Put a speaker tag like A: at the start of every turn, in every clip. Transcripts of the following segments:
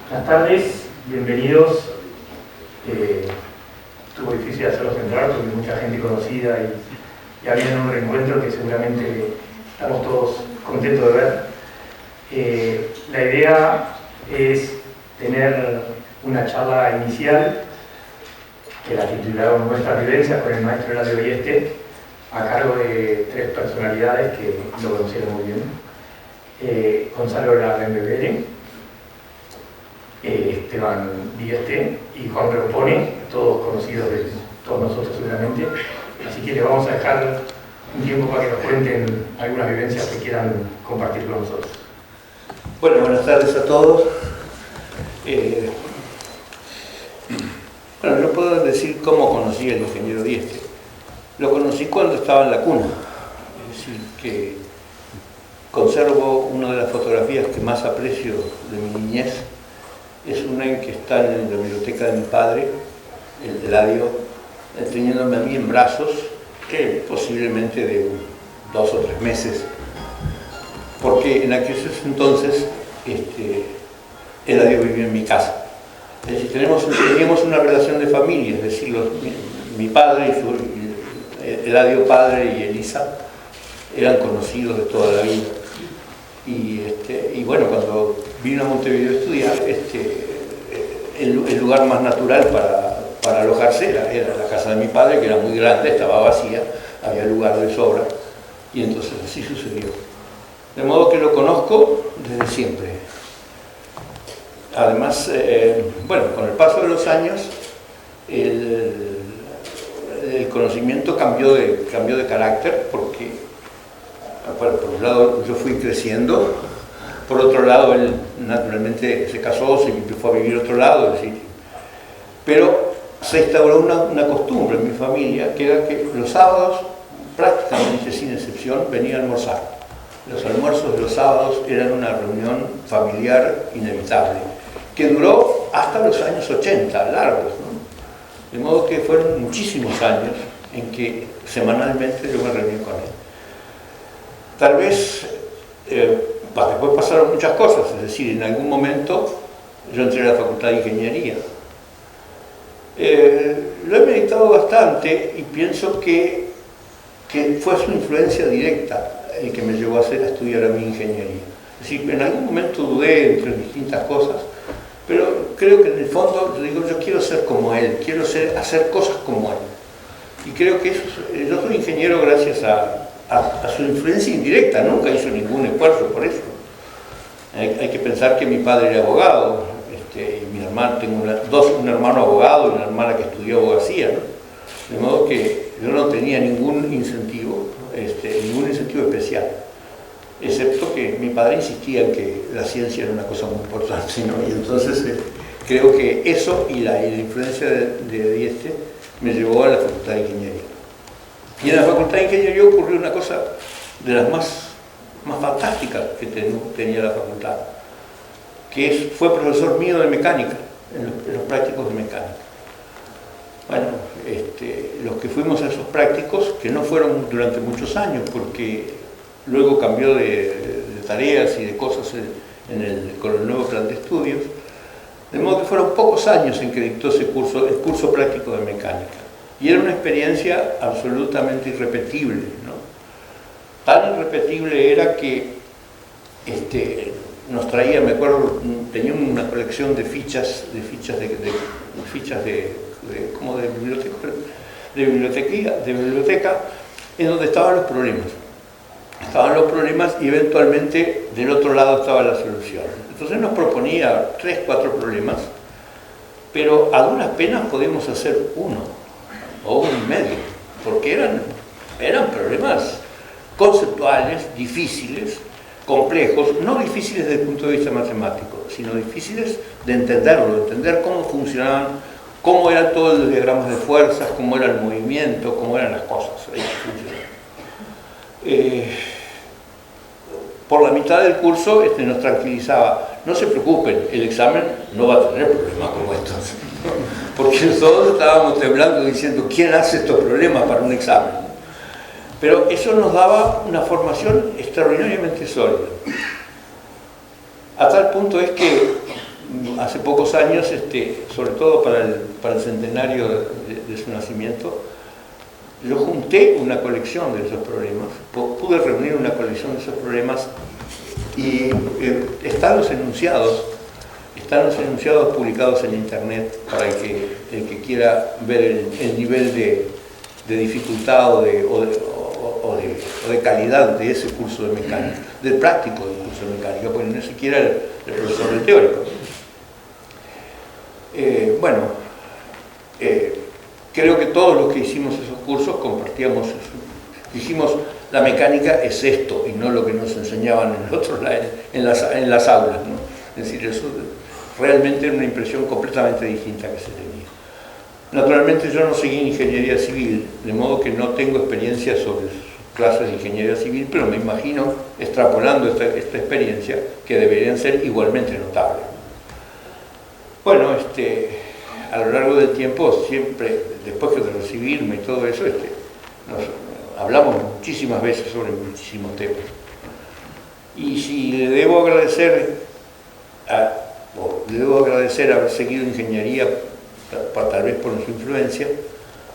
A: Buenas tardes, bienvenidos. Estuvo difícil hacerlos entrar porque hay mucha gente conocida y había un reencuentro que seguramente estamos todos contentos de ver. La idea es tener una charla inicial que la titularon Nuestras vivencias con el maestro Eladio Dieste, a cargo de tres personalidades que lo conocieron muy bien. Gonzalo Larrembebere, Esteban Dieste y Juan Repone, todos conocidos de todos nosotros seguramente. Así que les vamos a dejar un tiempo para que nos cuenten algunas vivencias que quieran compartir con nosotros.
B: Bueno, buenas tardes a todos. Bueno, no puedo decir cómo conocí al ingeniero Dieste. Lo conocí cuando estaba en la cuna. Es decir, que conservo una de las fotografías que más aprecio de mi niñez. Es una en que está en la biblioteca de mi padre, el Eladio, teniéndome a mí en brazos, que posiblemente de 2 o 3 meses. Porque en aquellos entonces Eladio vivía en mi casa. Es decir, teníamos una relación de familia, es decir, mi padre y Eladio padre y Elisa eran conocidos de toda la vida. Y bueno, cuando vino a Montevideo a estudiar, el lugar más natural para alojarse era la casa de mi padre, que era muy grande, estaba vacía, había lugar de sobra, y entonces así sucedió. De modo que lo conozco desde siempre. Además, bueno, con el paso de los años, el conocimiento cambió de carácter, porque, bueno, por un lado yo fui creciendo, por otro lado él naturalmente se casó, se fue a vivir a otro lado, es decir, pero se instauró una costumbre en mi familia, que era que los sábados, prácticamente sin excepción, venía a almorzar. Los almuerzos de los sábados eran una reunión familiar inevitable, que duró hasta los años 80, largos, ¿no? De modo que fueron muchísimos años en que semanalmente yo me reuní con él. Tal vez, después pasaron muchas cosas, es decir, en algún momento yo entré a la Facultad de Ingeniería. Lo he meditado bastante y pienso que fue su influencia directa el que me llevó a estudiar a mi ingeniería. Es decir, en algún momento dudé entre distintas cosas, pero creo que en el fondo yo quiero ser como él, quiero hacer cosas como él. Y creo que yo soy ingeniero gracias a su influencia indirecta, nunca hizo ningún esfuerzo por eso. Hay que pensar que mi padre era abogado, y mi hermano, tengo un hermano abogado y una hermana que estudió abogacía, ¿no? De modo que yo no tenía ningún incentivo especial, excepto que mi padre insistía en que la ciencia era una cosa muy importante, ¿no? Y entonces creo que eso y la influencia de Dieste me llevó a la Facultad de Ingeniería. Y en la Facultad de Ingeniería ocurrió una cosa de las más fantásticas que tenía la facultad, que fue profesor mío de mecánica, en los prácticos de mecánica. Bueno, los que fuimos a esos prácticos, que no fueron durante muchos años, porque luego cambió de tareas y de cosas con el nuevo plan de estudios, de modo que fueron pocos años en que dictó el curso práctico de mecánica. Y era una experiencia absolutamente irrepetible, ¿no? Tan irrepetible era que nos traía, me acuerdo, tenía una colección de fichas como de biblioteca, en donde estaban los problemas. Estaban los problemas y eventualmente del otro lado estaba la solución. Entonces nos proponía 3, 4 problemas, pero a duras penas podíamos hacer uno o uno y medio, porque eran problemas conceptuales, difíciles, complejos, no difíciles desde el punto de vista matemático, sino difíciles de entenderlo, de entender cómo funcionaban, cómo eran todos los diagramas de fuerzas, cómo era el movimiento, cómo eran las cosas. Por la mitad del curso nos tranquilizaba: no se preocupen, el examen no va a tener problemas como estos. Porque todos estábamos temblando diciendo: ¿quién hace estos problemas para un examen? Pero eso nos daba una formación extraordinariamente sólida. A tal punto es que hace pocos años, sobre todo para el centenario de su nacimiento, yo junté una colección de esos problemas, pude reunir una colección de esos problemas y están los enunciados publicados en internet para el que quiera ver el nivel de dificultad o de calidad de ese curso de mecánica, del práctico del curso de mecánica, porque no siquiera el profesor del teórico. Creo que todos los que hicimos esos cursos compartíamos eso. Dijimos, la mecánica es esto y no lo que nos enseñaban en las aulas, ¿no? Es decir, eso realmente era una impresión completamente distinta que se tenía. Naturalmente yo no seguí ingeniería civil, de modo que no tengo experiencia sobre clases de ingeniería civil, pero me imagino, extrapolando esta experiencia, que deberían ser igualmente notables. Bueno, a lo largo del tiempo, siempre, después de recibirme y todo eso, hablamos muchísimas veces sobre muchísimos temas. Y si le debo agradecer haber seguido ingeniería, tal vez por su influencia,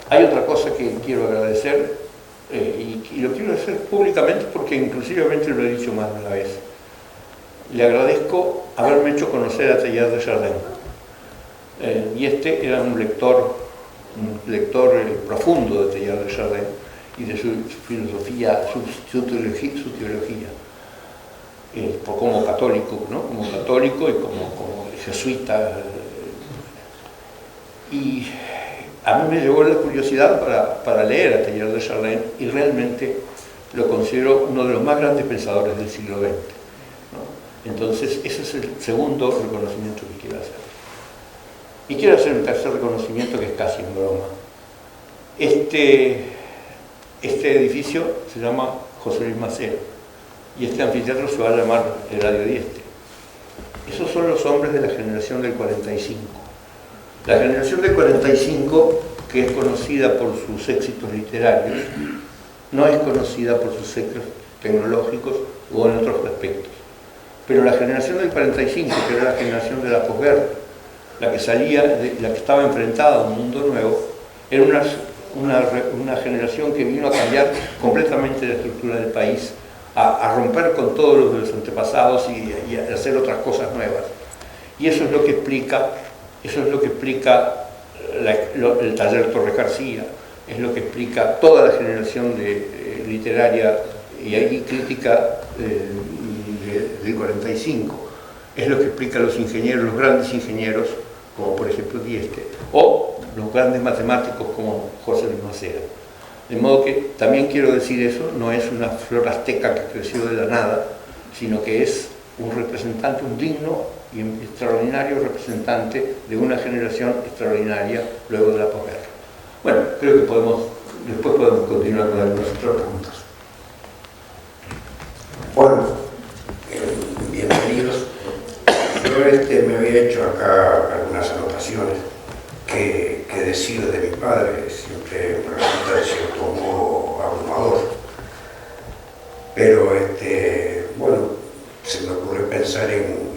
B: hay otra cosa que quiero agradecer, y lo quiero hacer públicamente porque inclusivamente lo he dicho más de una vez. Le agradezco haberme hecho conocer a Teilhard de Chardin. Y era un lector profundo de Teilhard de Chardin y de su filosofía, su teología, como católico, ¿no? Como católico y como jesuita. Y a mí me llevó la curiosidad para leer a Teilhard de Chardin y realmente lo considero uno de los más grandes pensadores del siglo XX, ¿no? Entonces, ese es el segundo reconocimiento que quiero hacer. Y quiero hacer un tercer reconocimiento que es casi en broma. Este edificio se llama José Luis Macera y este anfiteatro se va a llamar Eladio Dieste. Esos son los hombres de la generación del 45. La generación del 45, que es conocida por sus éxitos literarios, no es conocida por sus éxitos tecnológicos o en otros aspectos. Pero la generación del 45, que era la generación de la posguerra, la que estaba enfrentada a un mundo nuevo, era una generación que vino a cambiar completamente la estructura del país, a romper con todos los de los antepasados y a hacer otras cosas nuevas. Y eso es lo que explica el taller Torres García, es lo que explica toda la generación literaria y ahí crítica del 45, es lo que explica los ingenieros, los grandes ingenieros, como por ejemplo Dieste, o los grandes matemáticos como José Luis Macera. De modo que también quiero decir eso, no es una flor azteca que creció de la nada, sino que es un representante, un digno y extraordinario representante de una generación extraordinaria luego de la posguerra. Bueno, creo que después podemos continuar con algunas otras preguntas.
C: Bueno, bienvenidos. Yo me había hecho acá algunas anotaciones que decía de mi padre, siempre me resulta de cierto modo abrumador. Pero bueno, se me ocurre pensar en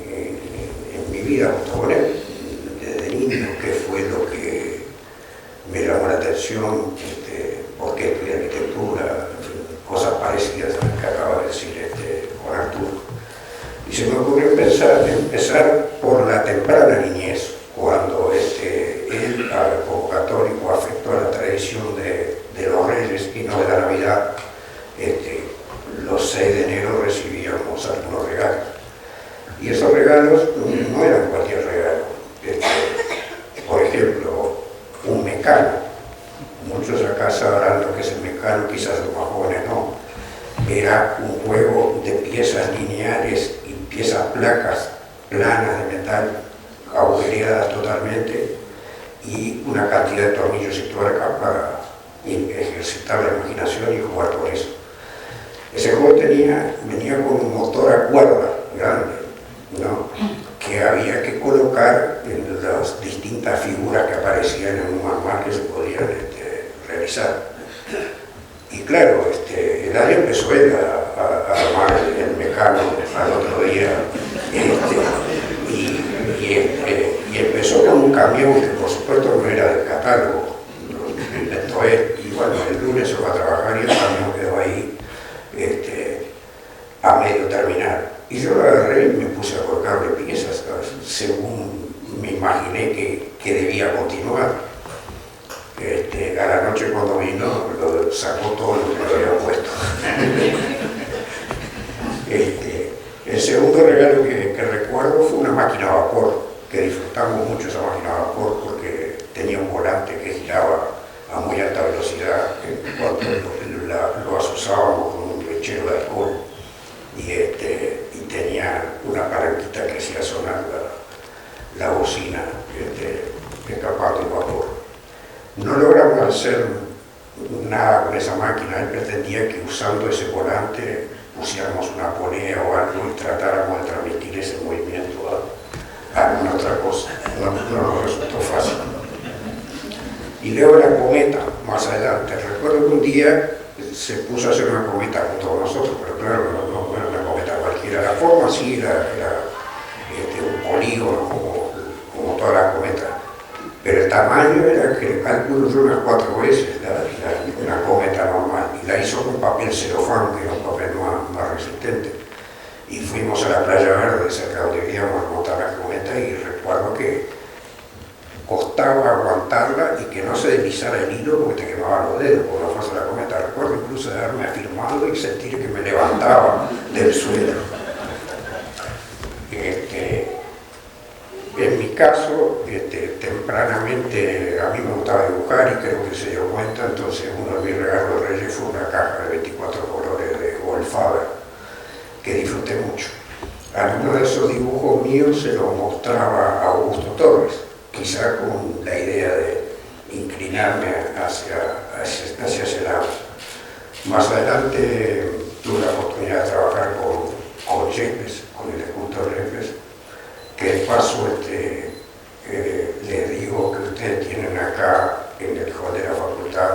C: mi vida junto con él, desde niño, qué fue lo que me llamó la atención, por qué estudié arquitectura, cosas parecidas a las que acaba de decir Juan Arturo. Y se me ocurrió empezar por la temprana niñez, cuando él, como católico, afectó a la tradición de los Reyes y no de la Navidad. Los 6 de enero recibíamos algunos regalos. Y esos regalos no eran cualquier regalo. Por ejemplo, un mecano. Muchos acá sabrán lo que es el mecano, quizás los más jóvenes no. Era un juego de piezas lineales y piezas placas planas de metal, agujereadas totalmente, y una cantidad de tornillos y tuercas para ejercitar la imaginación y jugar con eso. Ese juego venía con un motor a cuerda grande, ¿no? Que había que colocar en las distintas figuras que aparecían en un manual que se podían revisar. Y claro, Eladio empezó a armar el mecano al otro día, y Y empezó con un camión que por supuesto no era del catálogo. Entonces, y bueno, el lunes se fue a trabajar y el camión quedó ahí a medio terminar. Y yo lo agarré y me puse a colocarle piezas, ¿sabes? Según me imaginé que debía continuar. A la noche cuando vino, lo sacó todo lo que le había puesto. El segundo regalo que recuerdo fue una máquina a vapor, que disfrutamos mucho esa máquina a vapor porque tenía un volante que giraba a muy alta velocidad cuando lo asusábamos con un lechero de alcohol y tenía una palanquita que hacía sonar la bocina escapando el vapor. No logramos hacer nada con esa máquina. Él pretendía que usando ese volante pusiéramos una polea o algo y tratáramos de transmitir ese movimiento a alguna otra cosa. No nos resultó fácil. Y luego la cometa, más adelante. Recuerdo que un día se puso a hacer una cometa junto con nosotros, pero claro, no era una cometa cualquiera. La forma sí era un polígono como todas las cometas. Pero el tamaño era que calculo yo unas 4 veces una cometa normal. Y la hizo con papel celofán, que era un papel más resistente. Y fuimos a la Playa Verde, cerca donde vivíamos, a montar la cometa, y recuerdo que costaba aguantarla y que no se deslizara el hilo porque te quemaban los dedos por la fuerza de la cometa. Recuerdo incluso de haberme afirmado y sentir que me levantaba del suelo. En mi caso, tempranamente a mí me gustaba dibujar y creo que se dio cuenta, entonces uno de mis regalos de Reyes fue una caja de 24 colores de Wolf-Faber, que disfruté mucho. Algunos de esos dibujos míos se los mostraba a Augusto Torres, quizá con la idea de inclinarme hacia ese lado. Más adelante tuve la oportunidad de trabajar con Yepes, con el escultor Yepes, que de paso les digo que ustedes tienen acá en el hall de la facultad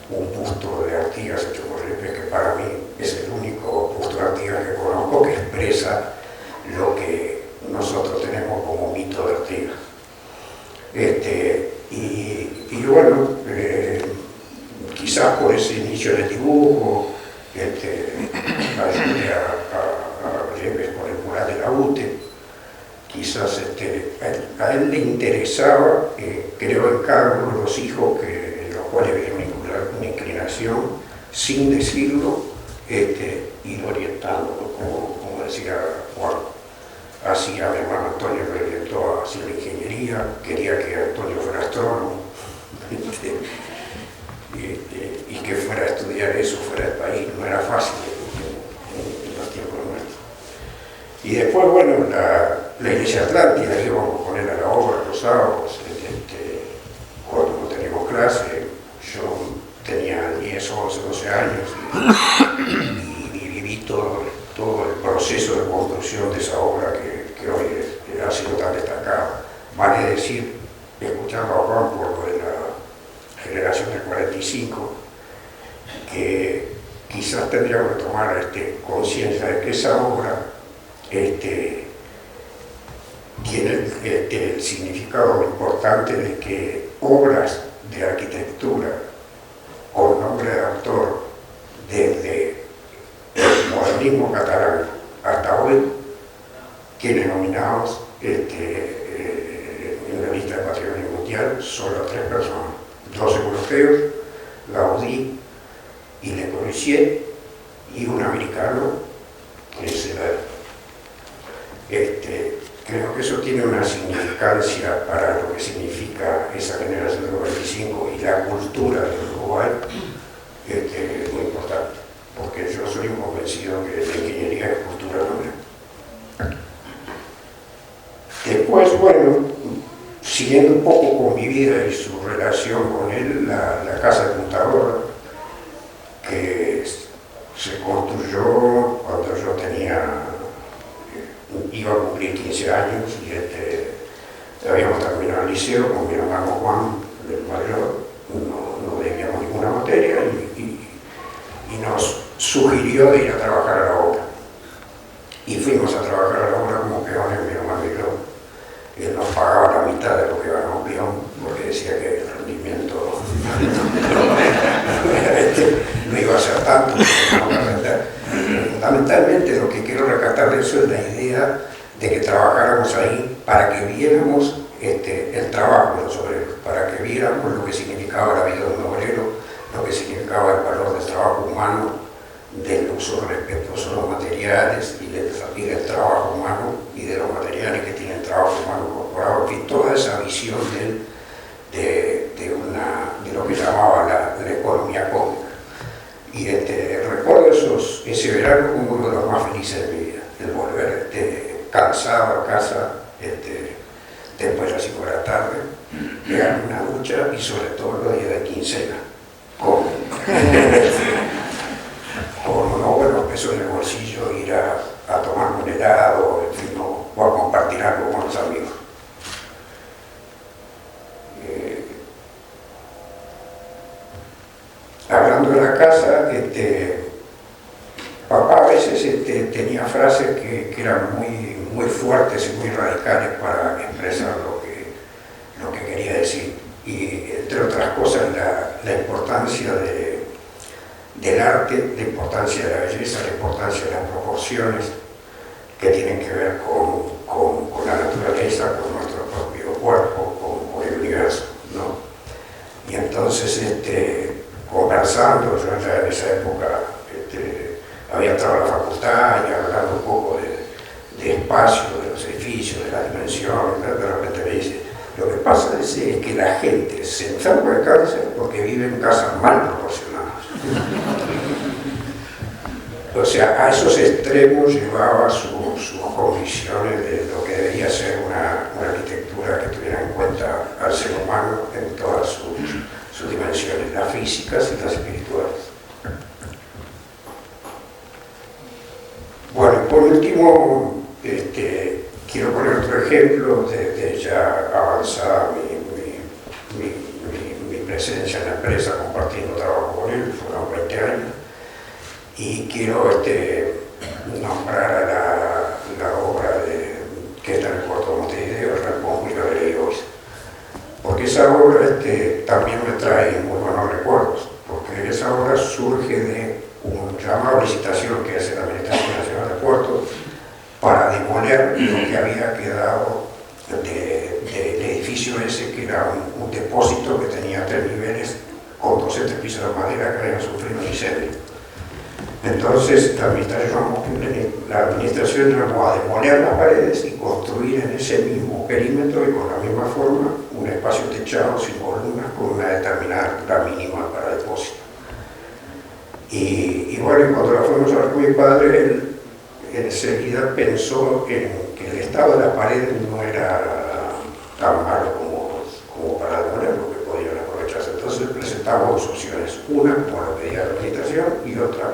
C: un busto de Artigas hecho por Yepes, que para mí es el único busto de Artigas que conozco que expresa lo que nosotros tenemos como mito de Artigas. Y bueno, quizás por ese inicio del dibujo, ayudé a Yepes con el mural de la UTE. Quizás a él le interesaba, creo, en cada uno de los hijos en los cuales veía una inclinación, sin decirlo, ir orientándolo, como decía Juan. Así a mi hermano Antonio lo orientó hacia la ingeniería, quería que Antonio fuera astrónomo, y que fuera a estudiar eso fuera del país. No era fácil en los tiempos nuestros. Y después, bueno, la Iglesia Atlántida, íbamos con él a la obra los sábados, cuando no teníamos clase. Yo tenía 10, 11, 12 años y viví todo el proceso de construcción de esa obra que hoy ha sido tan destacada. Vale decir, escuchando a Juan por lo de la generación del 45, que quizás tendríamos que tomar conciencia de que esa obra tiene el significado importante de que obras de arquitectura con nombre de autor desde el modernismo catalán hasta hoy tiene nominados en la lista de patrimonio mundial solo a 3 personas: 2 europeos, Gaudí y Le Corbusier, y un americano, que es creo que eso tiene una significancia para lo que significa esa generación del 45 y la cultura del Uruguay, muy importante, porque yo soy un convencido que la ingeniería es cultura también. Después, bueno, siguiendo un poco con mi vida y su relación con él, la casa de Contador, que se construyó cuando yo iba a cumplir 15 años y habíamos terminado el liceo con mi hermano Juan, el mayor, no debíamos ninguna materia y nos sugirió de ir a trabajar a la obra. Y fuimos a trabajar a la obra como peones, mi hermano y yo. Él pagaba la mitad de lo que ganaba un peón, porque decía que el rendimiento no iba a ser tanto. Fundamentalmente lo que quiero rescatar de eso es la idea de que trabajáramos ahí para que viéramos el trabajo de los obreros, para que viéramos lo que significaba la vida de un obrero, lo que significaba el valor del trabajo humano, del uso respetuoso de los materiales y del trabajo humano y de los materiales que tiene el trabajo humano incorporado, y toda esa visión de lo que llamaba la economía cósmica. Y recuerdo ese verano como uno de los más felices de mi vida, el volver cansado a casa después de las 5 de la tarde, pegarme una ducha y sobre todo los días de quincena, con unos buenos pesos en el bolsillo, ir a tomar un helado, en fin, o a compartir algo con los amigos. Hablando de la casa, papá a veces tenía frases que eran muy fuertes y muy radicales para expresar lo que quería decir. Y entre otras cosas la importancia del arte, la importancia de la belleza, la importancia de las proporciones que tienen que ver con la naturaleza, con nuestro propio cuerpo, con el universo, ¿no? Y entonces conversando, yo ya en esa época había entrado a la facultad y hablando un poco de espacio, de los edificios, de las dimensiones, de repente me dice, lo que pasa es que la gente se enferma de cáncer porque vive en casas mal proporcionadas. O sea, a esos extremos llevaba sus convicciones de lo que debería ser una arquitectura que tuviera en cuenta al ser humano en todas sus dimensiones, las físicas y las espirituales. Bueno, por último, quiero poner otro ejemplo de ya avanzada mi presencia en la empresa, compartiendo trabajo con él, fueron 20 años, y quiero nombrar a la obra que está en el puerto de Montevideo, el Rampón y la Vereiros, porque esa obra también me trae muy buenos recuerdos, porque esa obra surge de un llamado a licitación que hace la Administración Nacional de Puertos para demoler lo que había quedado del edificio ese, que era un depósito que tenía 3 niveles con 200 pisos de madera que habían sufrido un incendio. Entonces la administración llamó a demoler las paredes y construir en ese mismo perímetro y con la misma forma un espacio techado sin columnas con una determinada altura mínima para depósito. Y bueno, cuando la fuimos a ver con mi padre, él enseguida pensó en que el estado de las paredes no era tan malo como para demoler, lo que podían aprovecharse. Entonces presentamos 2 opciones, una como lo pedía la administración y otra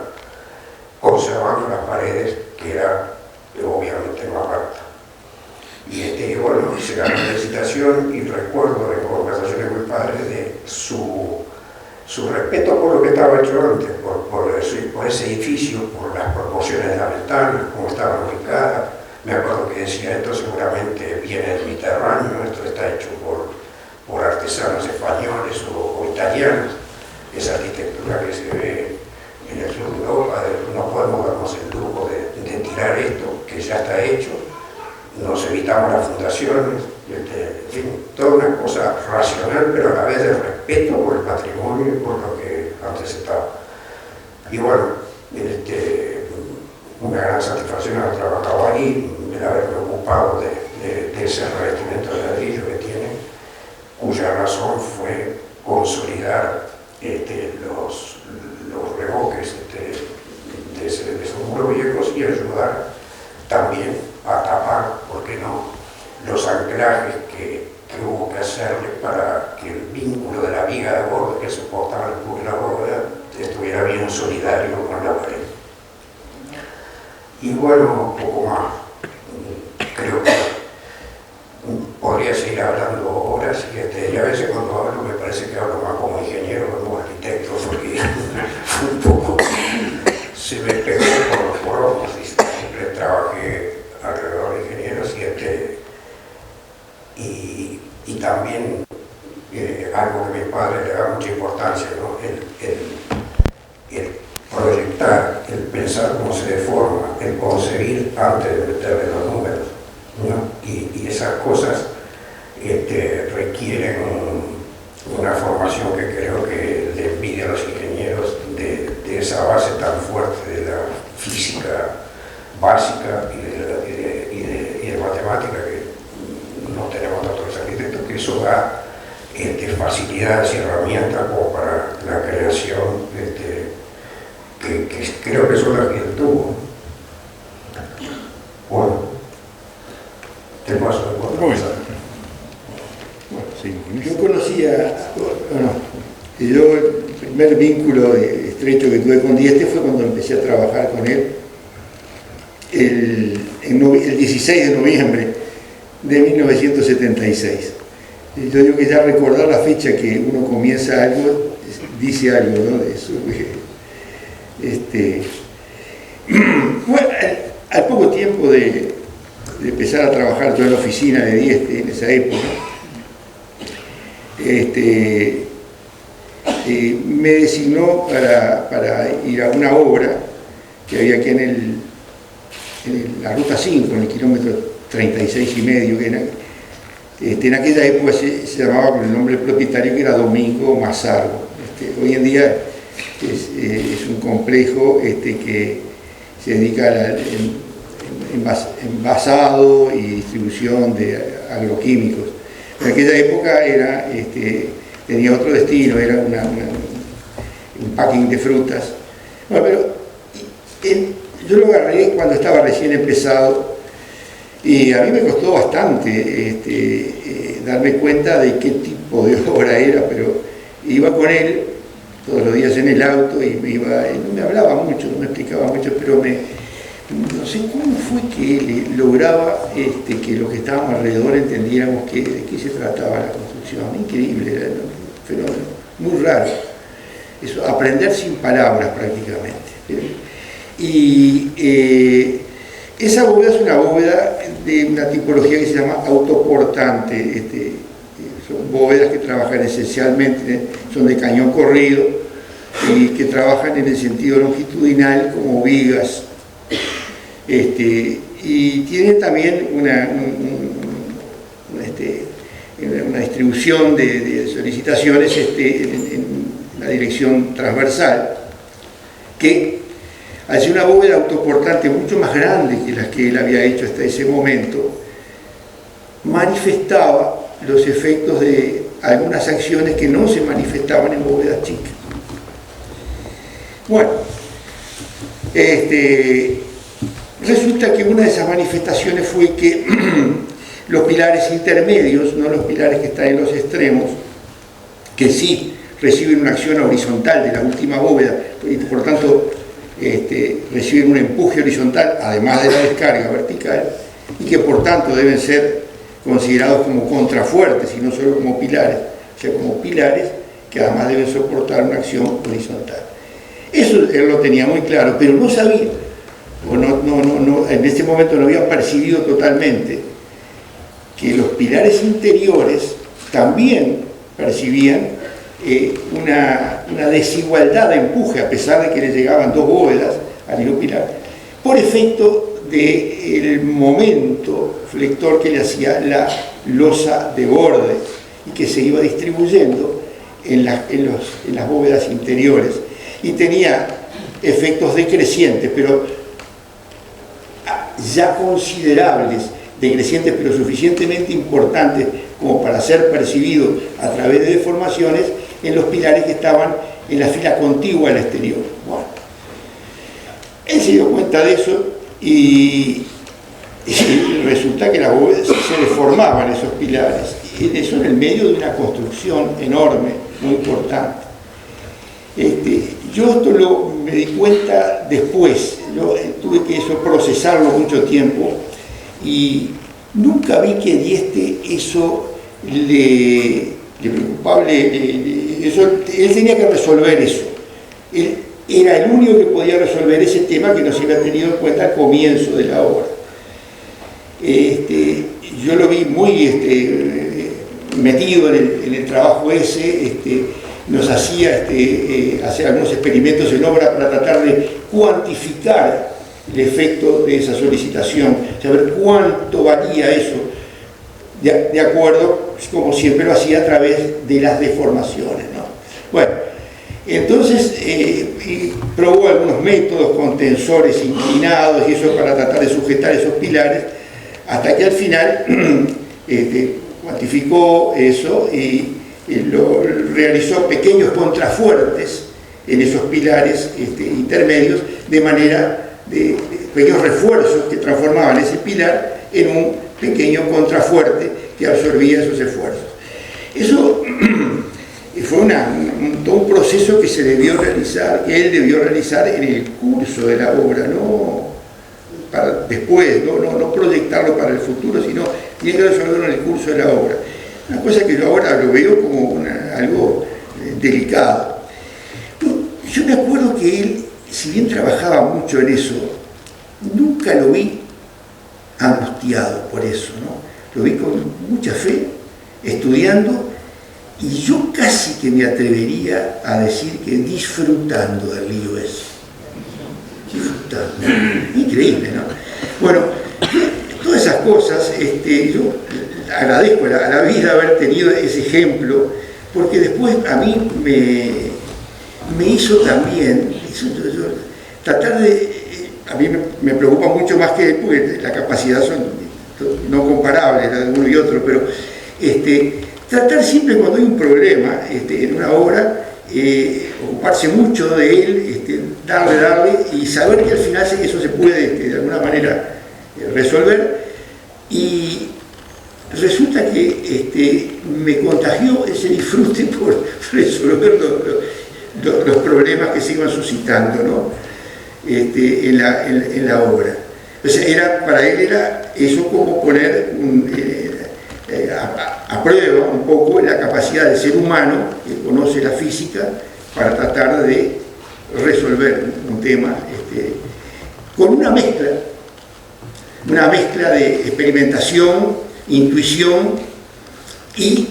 C: conservando las paredes, que era obviamente más alta. Y bueno, se ganó la licitación y recuerdo en conversaciones con mi padre de su respeto por lo que estaba hecho antes, por ese edificio, por las proporciones de la ventana, cómo estaban ubicadas. Me acuerdo que decía, esto seguramente viene del Mediterráneo, esto está hecho por artesanos españoles o italianos. Esa arquitectura que se ve en el sur de Europa, no podemos darnos el lujo de tirar esto, que ya está hecho, nos evitamos las fundaciones, en fin, toda una cosa racional, pero a la vez de respeto por el patrimonio y por lo que antes estaba. Y bueno, una gran satisfacción haber trabajado ahí, de haberme ocupado de ese revestimiento de ladrillo que tiene, cuya razón fue consolidar los revoques de esos muros viejos y ayudar también a tapar, ¿por qué no?, los anclajes que hubo que hacerle para que el vínculo de la viga de borde que soportaba el empuje de la bóveda estuviera bien solidario con la pared. Y bueno, un poco más. Creo que podría seguir hablando horas y a veces cuando hablo me parece que hablo más como ingeniero que como arquitecto, porque un poco se me pegó por los poromos y siempre trabajé alrededor de ingenieros y padre le da mucha importancia, ¿no? El proyectar, el pensar cómo se deforma, el concebir antes de meterle los números, ¿no? Y esas cosas requieren una formación que creo que le envidia a los ingenieros de esa base tan fuerte de la física básica y de matemática que no tenemos tantos los arquitectos, que eso da facilidades y herramientas como para la creación que creo que son las que él tuvo. Bueno, te paso de cuenta.
D: Bueno, sí. Yo conocía, yo el primer vínculo estrecho que tuve con Dieste fue cuando empecé a trabajar con él el 16 de noviembre de 1976. Yo digo que ya recordar la fecha que uno comienza algo, dice algo, ¿no? De eso. Bueno, al poco tiempo de empezar a trabajar yo en la oficina de Dieste en esa época, me designó para ir a una obra que había aquí en la ruta 5, en el kilómetro 36,5, que era, en aquella época se llamaba con el nombre del propietario, que era Domingo Mazargo. Hoy en día es un complejo que se dedica al envasado y distribución de agroquímicos. En aquella época tenía otro destino, era un packing de frutas. Bueno, pero yo lo agarré cuando estaba recién empezado y a mí me costó bastante darme cuenta de qué tipo de obra era, pero iba con él todos los días en el auto y no me hablaba mucho, no me explicaba mucho, pero no sé cómo fue que él lograba que los que estábamos alrededor entendiéramos de qué se trataba la construcción. Increíble, era un fenómeno muy raro. Eso, aprender sin palabras prácticamente. Y esa bóveda es una bóveda de una tipología que se llama autoportante. Son bóvedas que trabajan esencialmente, son de cañón corrido y que trabajan en el sentido longitudinal como vigas. Y tienen también una distribución de solicitaciones en la dirección transversal, que al ser una bóveda autoportante mucho más grande que las que él había hecho hasta ese momento, manifestaba los efectos de algunas acciones que no se manifestaban en bóvedas chicas. Bueno, resulta que una de esas manifestaciones fue que los pilares intermedios, no los pilares que están en los extremos, que sí reciben una acción horizontal de la última bóveda y por tanto reciben un empuje horizontal además de la descarga vertical, y que por tanto deben ser considerados como contrafuertes y no solo como pilares, o sea, como pilares que además deben soportar una acción horizontal. Eso él lo tenía muy claro, pero no sabía, o no, en este momento no había percibido totalmente que los pilares interiores también percibían una desigualdad de empuje, a pesar de que le llegaban dos bóvedas al hilo pilar, por efecto del momento flector que le hacía la losa de borde y que se iba distribuyendo en las bóvedas interiores, y tenía efectos decrecientes, pero ya considerables, decrecientes pero suficientemente importantes como para ser percibidos a través de deformaciones en los pilares que estaban en la fila contigua al exterior. Bueno, él se dio cuenta de eso y resulta que las bóvedas se deformaban, esos pilares, y eso en el medio de una construcción enorme, muy importante. Yo esto me di cuenta después, yo tuve que procesarlo mucho tiempo y nunca vi que Dieste eso le preocupaba, él tenía que resolver eso. Él era el único que podía resolver ese tema que no se había tenido en cuenta al comienzo de la obra. Yo lo vi muy metido en el trabajo ese, nos hacía hacer algunos experimentos en obra para tratar de cuantificar el efecto de esa solicitación, saber cuánto valía eso, de acuerdo, como siempre lo hacía, a través de las deformaciones, ¿no? Bueno, entonces probó algunos métodos con tensores inclinados y eso para tratar de sujetar esos pilares, hasta que al final cuantificó eso y realizó pequeños contrafuertes en esos pilares intermedios, de manera de pequeños refuerzos que transformaban ese pilar en un pequeño contrafuerte que absorbía esos esfuerzos. Eso fue todo un proceso que se debió realizar, que él debió realizar en el curso de la obra, no para después, no proyectarlo para el futuro, sino tiene que resolverlo en el curso de la obra. Una cosa que yo ahora lo veo como algo delicado. Yo me acuerdo que él, si bien trabajaba mucho en eso, nunca lo vi angustiado por eso, ¿no? Lo vi con mucha fe, estudiando, y yo casi que me atrevería a decir que disfrutando del lío ese. Disfrutando. Increíble, ¿no? Bueno, todas esas cosas, yo agradezco a la vida haber tenido ese ejemplo, porque después a mí me hizo también tratar de... A mí me preocupa mucho más que él, porque la capacidad son no comparables, la de uno y otro, pero tratar siempre cuando hay un problema en una obra, ocuparse mucho de él, darle y saber que al final eso se puede de alguna manera resolver. Y resulta que me contagió ese disfrute por resolver los problemas que se iban suscitando, ¿no? En la obra. O sea, para él era eso como poner a prueba un poco la capacidad del ser humano que conoce la física para tratar de resolver un tema con una mezcla de experimentación, intuición y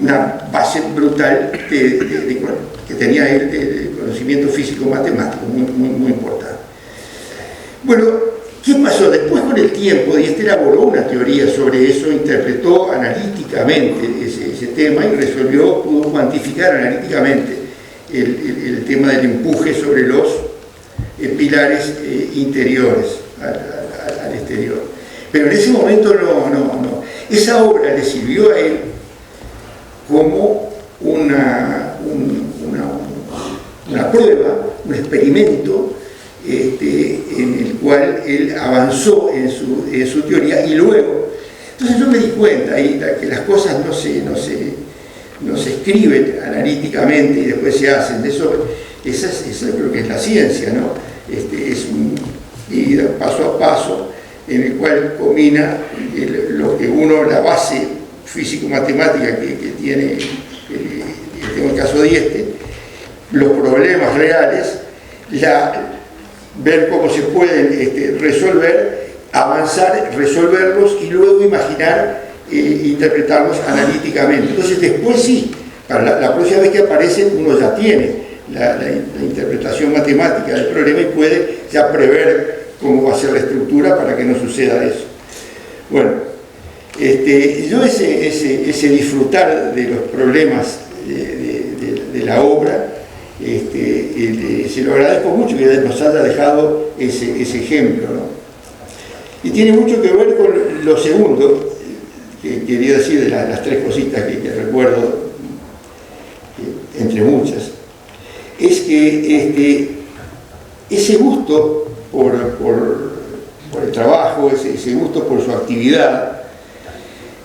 D: una base brutal que tenía él de conocimiento físico-matemático, muy importante. Bueno, ¿qué pasó? Después, con el tiempo, y elaboró una teoría sobre eso, interpretó analíticamente ese tema y pudo cuantificar analíticamente el tema del empuje sobre los pilares interiores al exterior. Pero en ese momento no. Esa obra le sirvió a él como una prueba, un experimento en el cual él avanzó en su teoría, y luego, entonces yo me di cuenta ahí que las cosas no se escriben analíticamente y después se hacen. Eso creo que es la ciencia, ¿no? Es un ir paso a paso en el cual combina lo que la base físico-matemática que tiene en el caso de los problemas reales, ver cómo se pueden resolver, avanzar, resolverlos y luego imaginar, interpretarlos analíticamente. Entonces después sí, para la próxima vez que aparecen uno ya tiene la interpretación matemática del problema y puede ya prever cómo va a ser la estructura para que no suceda eso. Bueno, yo ese disfrutar de los problemas de la obra, se lo agradezco mucho que nos haya dejado ese ejemplo, ¿no? Y tiene mucho que ver con lo segundo que quería decir, de las tres cositas que recuerdo, entre muchas, es que ese gusto por el trabajo, ese gusto por su actividad,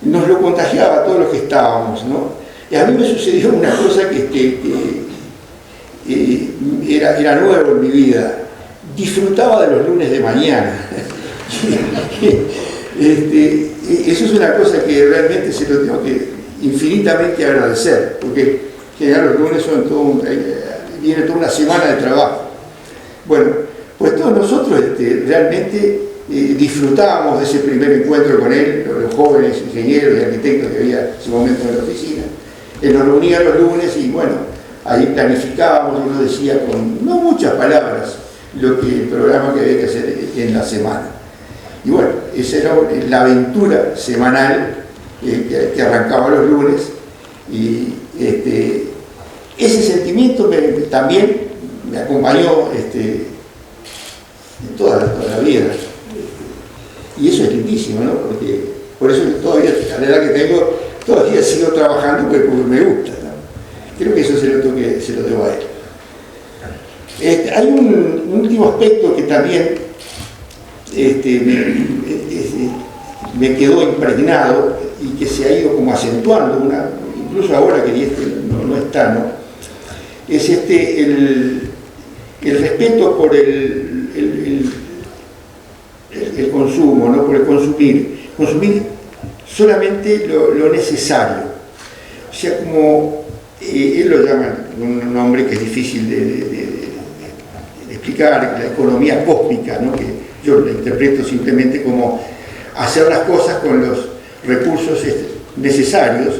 D: nos lo contagiaba a todos los que estábamos, ¿no? Y a mí me sucedió una cosa que era nuevo en mi vida. Disfrutaba de los lunes de mañana. Eso es una cosa que realmente se lo tengo que infinitamente agradecer, porque los lunes viene toda una semana de trabajo. Bueno, pues todos nosotros realmente disfrutábamos de ese primer encuentro con él, los jóvenes ingenieros y arquitectos que había en ese momento en la oficina. Él nos reunía los lunes y bueno, ahí planificábamos, y nos decía con no muchas palabras el programa que había que hacer en la semana. Y bueno, esa era la aventura semanal que arrancaba los lunes, y ese sentimiento también me acompañó toda la vida. Y eso es lindísimo, ¿no? Porque por eso todavía, a la edad que tengo, todavía sigo trabajando porque me gusta, ¿no? Creo que eso se lo debo a él. Hay un último aspecto que también me quedó impregnado y que se ha ido como acentuando, incluso ahora que no está, ¿no? Es el respeto por el consumo, ¿no? Por el consumir solamente lo necesario. O sea, como él lo llama un nombre que es difícil de explicar, la economía cósmica, ¿no? Que yo lo interpreto simplemente como hacer las cosas con los recursos necesarios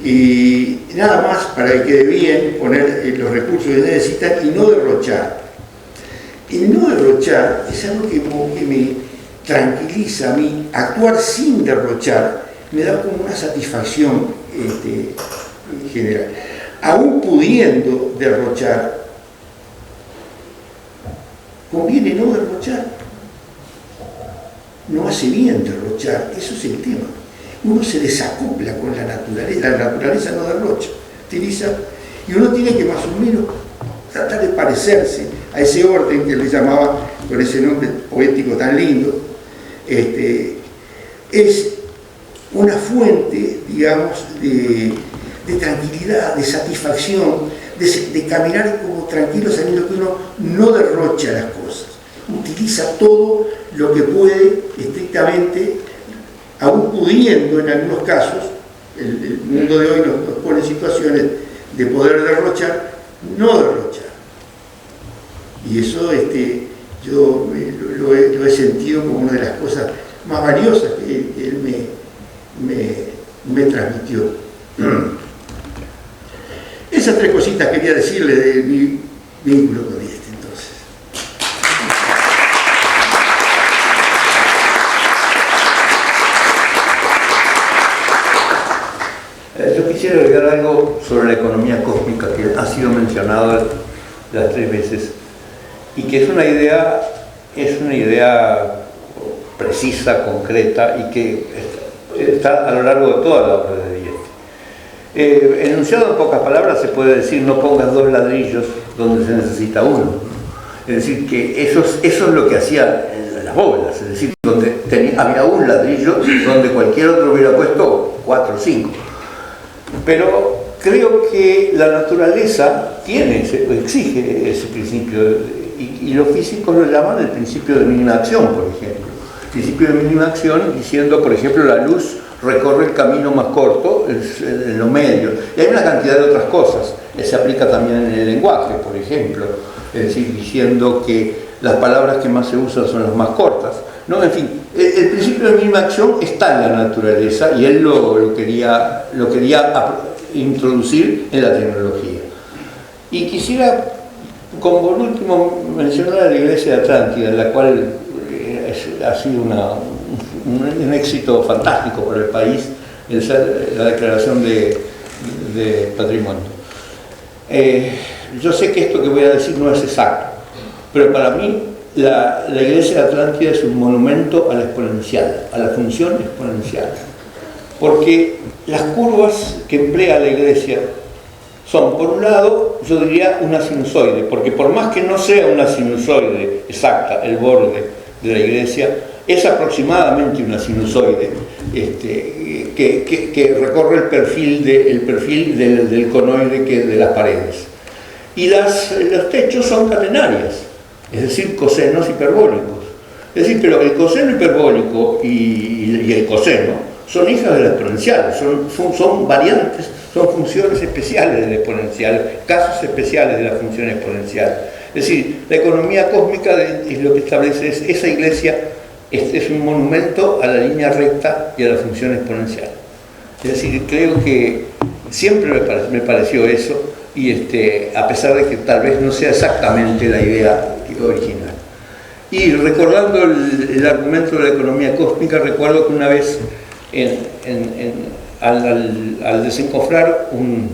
D: y nada más para que quede bien, poner los recursos que necesitan y no derrochar. El no derrochar es algo que me tranquiliza a mí. Actuar sin derrochar me da como una satisfacción general. Aún pudiendo derrochar, conviene no derrochar. No hace bien derrochar, eso es el tema. Uno se desacopla con la naturaleza no derrocha, utiliza, y uno tiene que más o menos tratar de parecerse a ese orden que le llamaba con ese nombre poético tan lindo. Es una fuente, digamos, de tranquilidad, de satisfacción, de caminar como tranquilo sabiendo que uno no derrocha las cosas, utiliza todo lo que puede estrictamente, aún pudiendo en algunos casos, el mundo de hoy nos pone en situaciones de poder derrochar, no derrochar. Y eso yo lo he sentido como una de las cosas más valiosas que él me transmitió. Esas tres cositas quería decirle de mi vínculo con entonces.
B: Yo quisiera agregar algo sobre la economía cósmica que ha sido mencionado las 3 veces y que es una idea precisa, concreta y que está a lo largo de toda la obra de Vieste. Enunciado en pocas palabras se puede decir: no pongas 2 ladrillos donde se necesita uno. Es decir, que eso es lo que hacía en las bóvedas, es decir, donde había un ladrillo donde cualquier otro hubiera puesto 4 o 5. Pero creo que la naturaleza exige ese principio, y los físicos lo llaman el principio de mínima acción, por ejemplo. El principio de mínima acción diciendo, por ejemplo, la luz recorre el camino más corto en lo medio. Y hay una cantidad de otras cosas. Se aplica también en el lenguaje, por ejemplo. Es decir, diciendo que las palabras que más se usan son las más cortas, ¿no? En fin, el principio de mínima acción está en la naturaleza y él lo quería introducir en la tecnología. Y quisiera, como por último, mencionar a la iglesia de Atlántida, la cual ha sido un éxito fantástico para el país, la declaración de patrimonio. Yo sé que esto que voy a decir no es exacto, pero para mí la iglesia de Atlántida es un monumento a la exponencial, a la función exponencial, porque las curvas que emplea la iglesia son, por un lado, yo diría una sinusoide, porque por más que no sea una sinusoide exacta, el borde de la iglesia es aproximadamente una sinusoide que recorre el perfil del conoide de las paredes. Y los techos son catenarias, es decir, cosenos hiperbólicos. Es decir, pero el coseno hiperbólico y el coseno son hijas de la exponencial, son variantes, son funciones especiales de la exponencial, casos especiales de la función exponencial. Es decir, la economía cósmica es lo que establece es esa iglesia es un monumento a la línea recta y a la función exponencial. Es decir, creo que siempre me pareció eso, y a pesar de que tal vez no sea exactamente la idea original. Y recordando el argumento de la economía cósmica, recuerdo que una vez al desencofrar un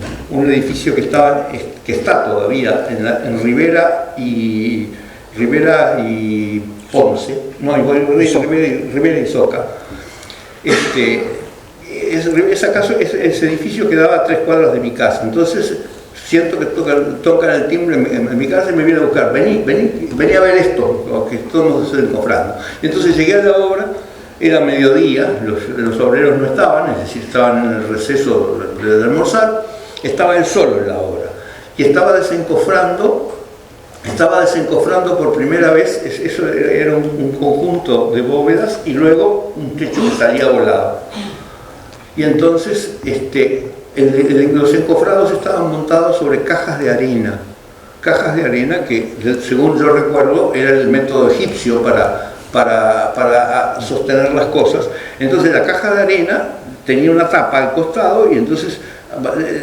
B: edificio que está todavía en Rivera y Ponce, no, Rivera y Soca, ese edificio quedaba a 3 cuadras de mi casa. Entonces siento que tocan el timbre en mi casa y me viene a buscar, vení a ver esto, que estamos desencofrando. Entonces llegué a la obra, era mediodía, los obreros no estaban, es decir, estaban en el receso de almorzar, estaba él solo en la obra, y estaba desencofrando por primera vez. Eso era un conjunto de bóvedas y luego un techo que salía volado. Y entonces los encofrados estaban montados sobre cajas de arena que, según yo recuerdo, era el método egipcio para sostener las cosas. Entonces la caja de arena tenía una tapa al costado y entonces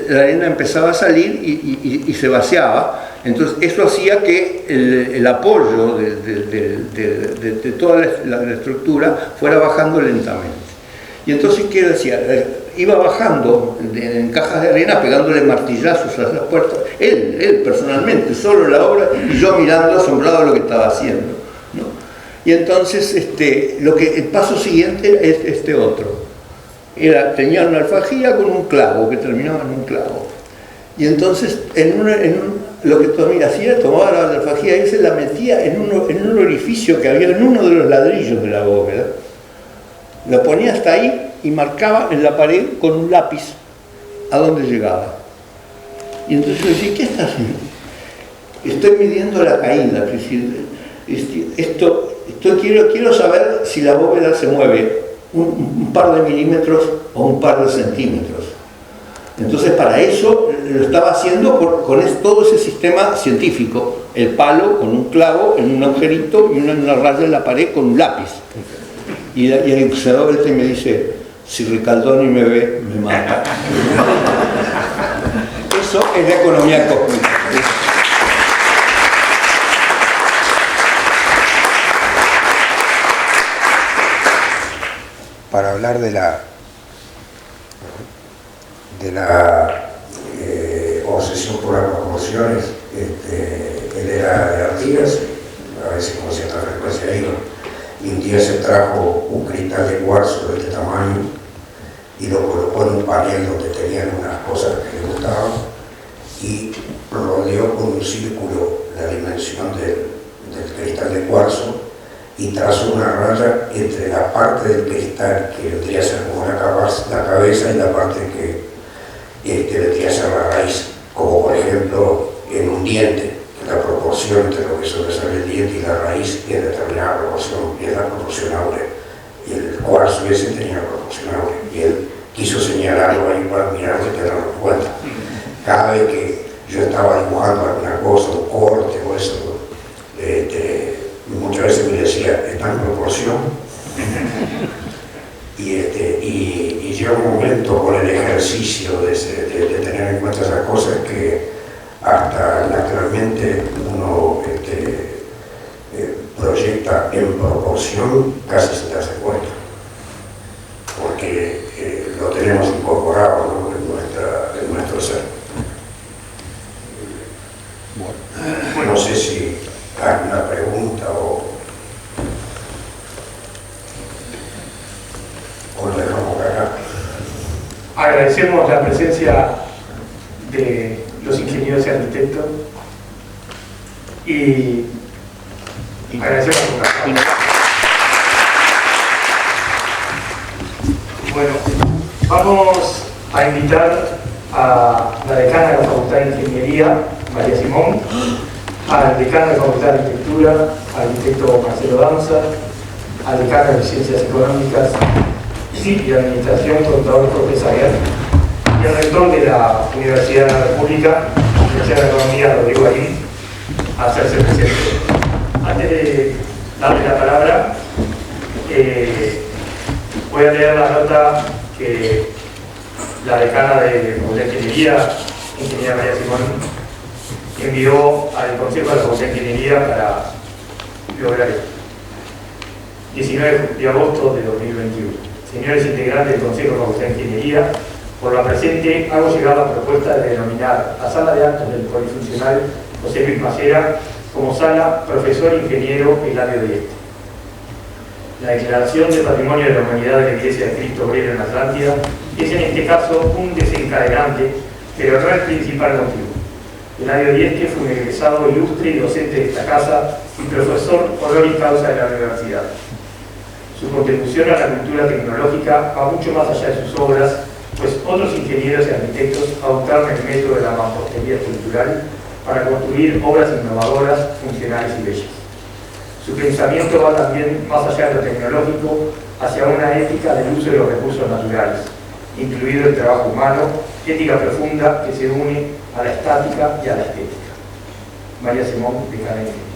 B: la arena empezaba a salir y se vaciaba. Entonces eso hacía que el apoyo de toda la estructura fuera bajando lentamente. Y entonces, ¿qué decía? Iba bajando en cajas de arena, pegándole martillazos a las puertas, él personalmente, solo en la obra, y yo mirando asombrado lo que estaba haciendo, ¿no? Y entonces el paso siguiente es otro. Tenía una alfajía con un clavo, que terminaba en un clavo. Y entonces, lo que hacía, tomaba la alfajía y se la metía en un orificio que había en uno de los ladrillos de la bóveda. La ponía hasta ahí y marcaba en la pared con un lápiz a dónde llegaba. Y entonces yo decía, ¿qué está haciendo? Estoy midiendo la caída. Quiero saber si la bóveda se mueve un par de milímetros o un par de centímetros. Entonces, para eso lo estaba haciendo con todo ese sistema científico. El palo con un clavo en un agujerito y una raya en la pared con un lápiz. Y se da vuelta y me dice, si Ricaldoni me ve, me mata. Eso es la economía cósmica.
C: Para hablar de la obsesión por las proporciones, él era de Artigas, a veces con cierta frecuencia iba. Y un día se trajo un cristal de cuarzo de este tamaño y lo colocó en un panel donde tenían unas cosas que le gustaban y rodeó con un círculo la dimensión del cristal de cuarzo y trazó una raya entre la parte del cristal que vendría a ser como la cabeza y la parte que vendría a ser la raíz, como por ejemplo en un diente. La proporción entre lo que sobresale el diente y la raíz es determinada proporción, y es la proporción áurea. Y el cuarzo ese tenía proporción áurea, y él quiso señalarlo ahí para mirar y tenerlo en cuenta. Cada vez que yo estaba dibujando alguna cosa, un corte o eso, muchas veces me decía, está en proporción. Y llega un momento con el ejercicio de tener en cuenta esas cosas que hasta naturalmente uno proyecta en proporción casi sin darse cuenta, porque lo tenemos incorporado, ¿no? en nuestro ser. Bueno, no sé si hay una pregunta o lo dejamos acá.
A: Agradecemos la presencia de los ingenieros y arquitectos y agradecemos su trabajo. Bueno, vamos a invitar a la decana de la Facultad de Ingeniería, María Simón, al decano de la Facultad de Arquitectura, al arquitecto Marcelo Danza, al decano de Ciencias Económicas y Administración, contador Jorge Saguer, y el rector de la Universidad de la República, Universidad de Economía, Rodrigo Aguín, a hacerse presente. Antes de darle la palabra, Voy a leer la nota que la decana de Facultad de Ingeniería, ingeniera María Simón, envió al Consejo de la Facultad de Ingeniería para lograr esto. 19 de agosto de 2021. Señores integrantes del Consejo de la Facultad de Ingeniería, por la presente hago llegar la propuesta de denominar la sala de actos del Polifuncional José Luis Macera como sala Profesor Ingeniero Eladio Dieste. La Declaración de Patrimonio de la Humanidad de la Iglesia de Cristo Obrero en Atlántida es en este caso un desencadenante, pero no el principal motivo. Eladio Dieste fue un egresado ilustre y docente de esta casa y profesor honoris causa de la universidad. Su contribución a la cultura tecnológica va mucho más allá de sus obras, pues otros ingenieros y arquitectos adoptaron el método de la mampostería cultural para construir obras innovadoras, funcionales y bellas. Su pensamiento va también más allá de lo tecnológico, hacia una ética del uso de los recursos naturales, incluido el trabajo humano, ética profunda que se une a la estática y a la estética. María Simón, decana de Ingeniería.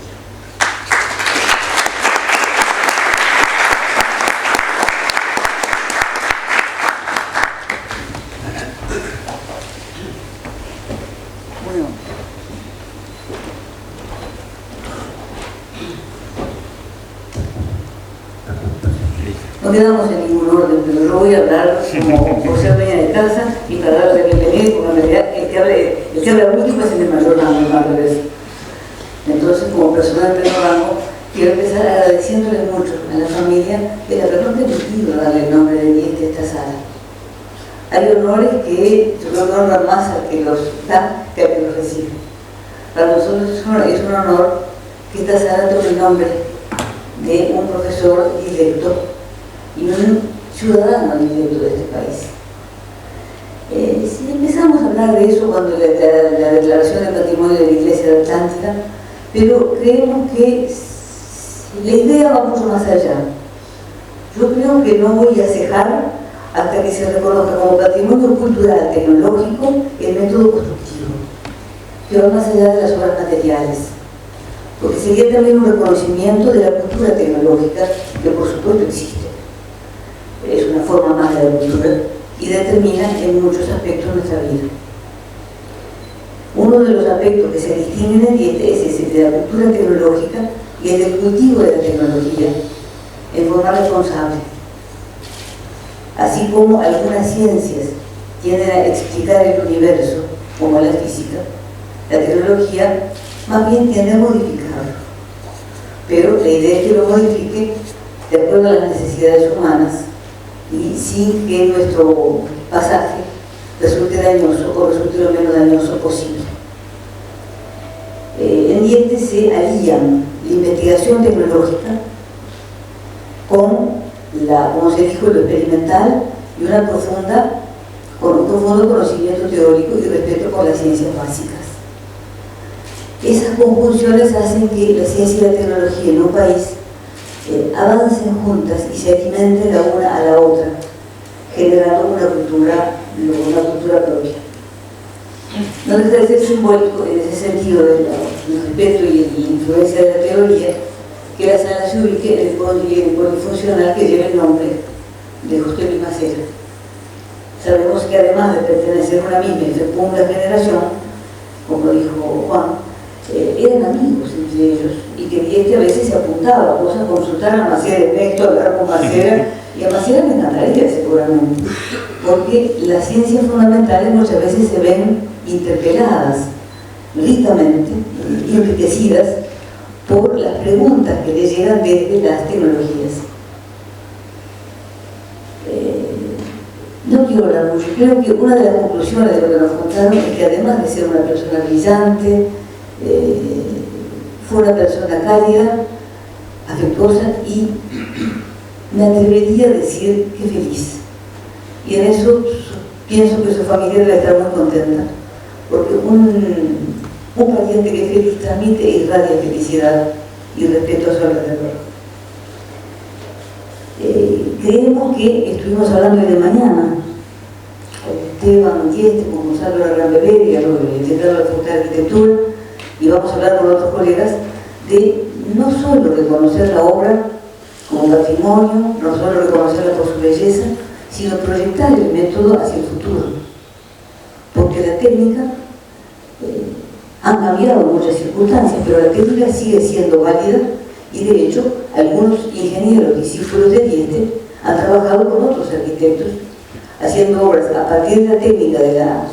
E: No quedamos en ningún orden, pero yo voy a hablar como por ser dueña de casa y para darle bienvenida, porque en realidad el que habla último es el de mayor rango, no al revés. Entonces, como persona de pleno rango, quiero empezar agradeciéndole mucho a la familia el habernos permitido darle el nombre de Dieste a esta sala. Hay honores que yo creo que honran más al que los da que al que los recibe. Para nosotros es un honor que esta sala tome el nombre de un profesor directo y un ciudadano directo de este país. Si empezamos a hablar de eso cuando la Declaración de Patrimonio de la Iglesia de Atlántida, pero creemos que la idea va mucho más allá. Yo creo que no voy a cejar hasta que se reconozca como patrimonio cultural tecnológico el método constructivo, que va más allá de las obras materiales, porque sería también un reconocimiento de la cultura tecnológica, que por supuesto existe. Es una forma más de la cultura y determina en muchos aspectos nuestra vida. Uno de los aspectos que se distinguen en Dieste es ese de la cultura tecnológica y el del cultivo de la tecnología en forma responsable. Así como algunas ciencias tienden a explicar el universo, como la física, la tecnología más bien tiende a modificarlo. Pero la idea es que lo modifique de acuerdo a las necesidades humanas y sin que nuestro pasaje resulte dañoso o resulte lo menos dañoso posible. En Dieste se alían la investigación tecnológica con como se dijo, lo experimental y con un profundo conocimiento teórico y respeto por las ciencias básicas. Esas conjunciones hacen que la ciencia y la tecnología en un país avancen juntas y se alimenten la una a la otra, generando una cultura propia. No deja de ser simbólico en ese sentido del respeto y la influencia de la teoría que la sala se ubique en el polifuncional que lleva el nombre de José Luis Macera. Sabemos que además de pertenecer a una misma y fecunda generación, como dijo Juan, eran amigos entre ellos y que Dieste a veces se apuntaba a cosas, consultar a Macera en texto, hablar con Macera, y a Macera me encantaría seguramente, porque las ciencias fundamentales muchas veces se ven interpeladas, ricamente, enriquecidas por las preguntas que le llegan desde las tecnologías. No quiero hablar mucho, creo que una de las conclusiones de lo que nos contaron es que además de ser una persona brillante, fue una persona cálida, afectuosa y me atrevería a decir que feliz. Y en eso pienso que su familia debe estar muy contenta, porque un pariente que es feliz transmite e irradia felicidad y respeto a su alrededor. Creemos que estuvimos hablando hoy de mañana con Esteban Dieste, con Gonzalo Larrán Beberia, el decano de la Facultad de Arquitectura, y vamos a hablar con otros colegas de no solo reconocer la obra como patrimonio, no solo reconocerla por su belleza, sino proyectar el método hacia el futuro. Porque la técnica, han cambiado muchas circunstancias, pero la técnica sigue siendo válida y de hecho algunos ingenieros discípulos de Dieste han trabajado con otros arquitectos haciendo obras a partir de la técnica de la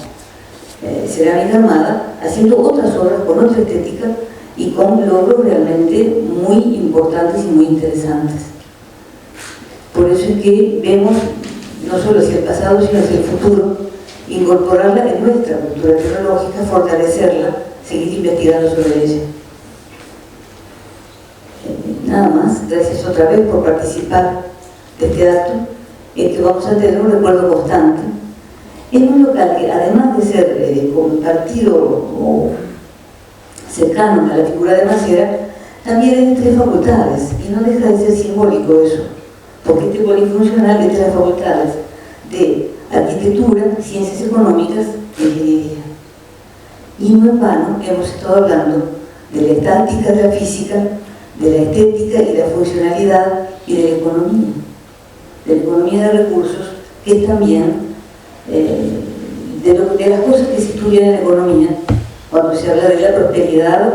E: cerámica armada, haciendo otras obras con otra estética y con logros realmente muy importantes y muy interesantes. Por eso es que vemos no solo hacia el pasado sino hacia el futuro, incorporarla en nuestra cultura tecnológica, fortalecerla, seguir investigando sobre ella. Nada más, gracias otra vez por participar de este acto, en que vamos a tener un recuerdo constante. Es un local que, además de ser compartido o cercano a la figura de Macera, también es de 3 facultades, y no deja de ser simbólico eso, porque este polifuncional es de las facultades de Arquitectura, Ciencias Económicas e Ingeniería. Y no en vano hemos estado hablando de la estática, de la física, de la estética y la funcionalidad y de la economía de recursos, que es también de las cosas que se estudian en economía cuando se habla de la prosperidad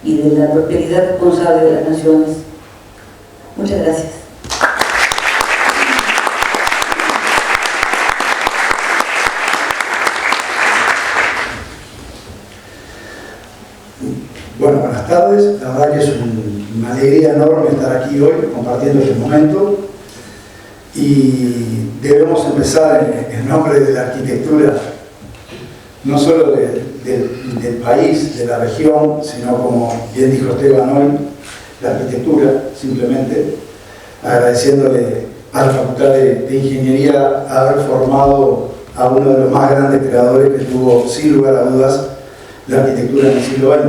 E: y de la prosperidad responsable de las naciones. Muchas gracias.
F: Bueno, buenas tardes. La verdad que es una alegría enorme estar aquí hoy compartiendo este momento, y debemos empezar en nombre de la arquitectura, no solo del país, de la región, sino, como bien dijo Esteban hoy, la arquitectura, simplemente agradeciéndole a la Facultad de Ingeniería haber formado a uno de los más grandes creadores que tuvo, sin lugar a dudas, la arquitectura en el siglo XX.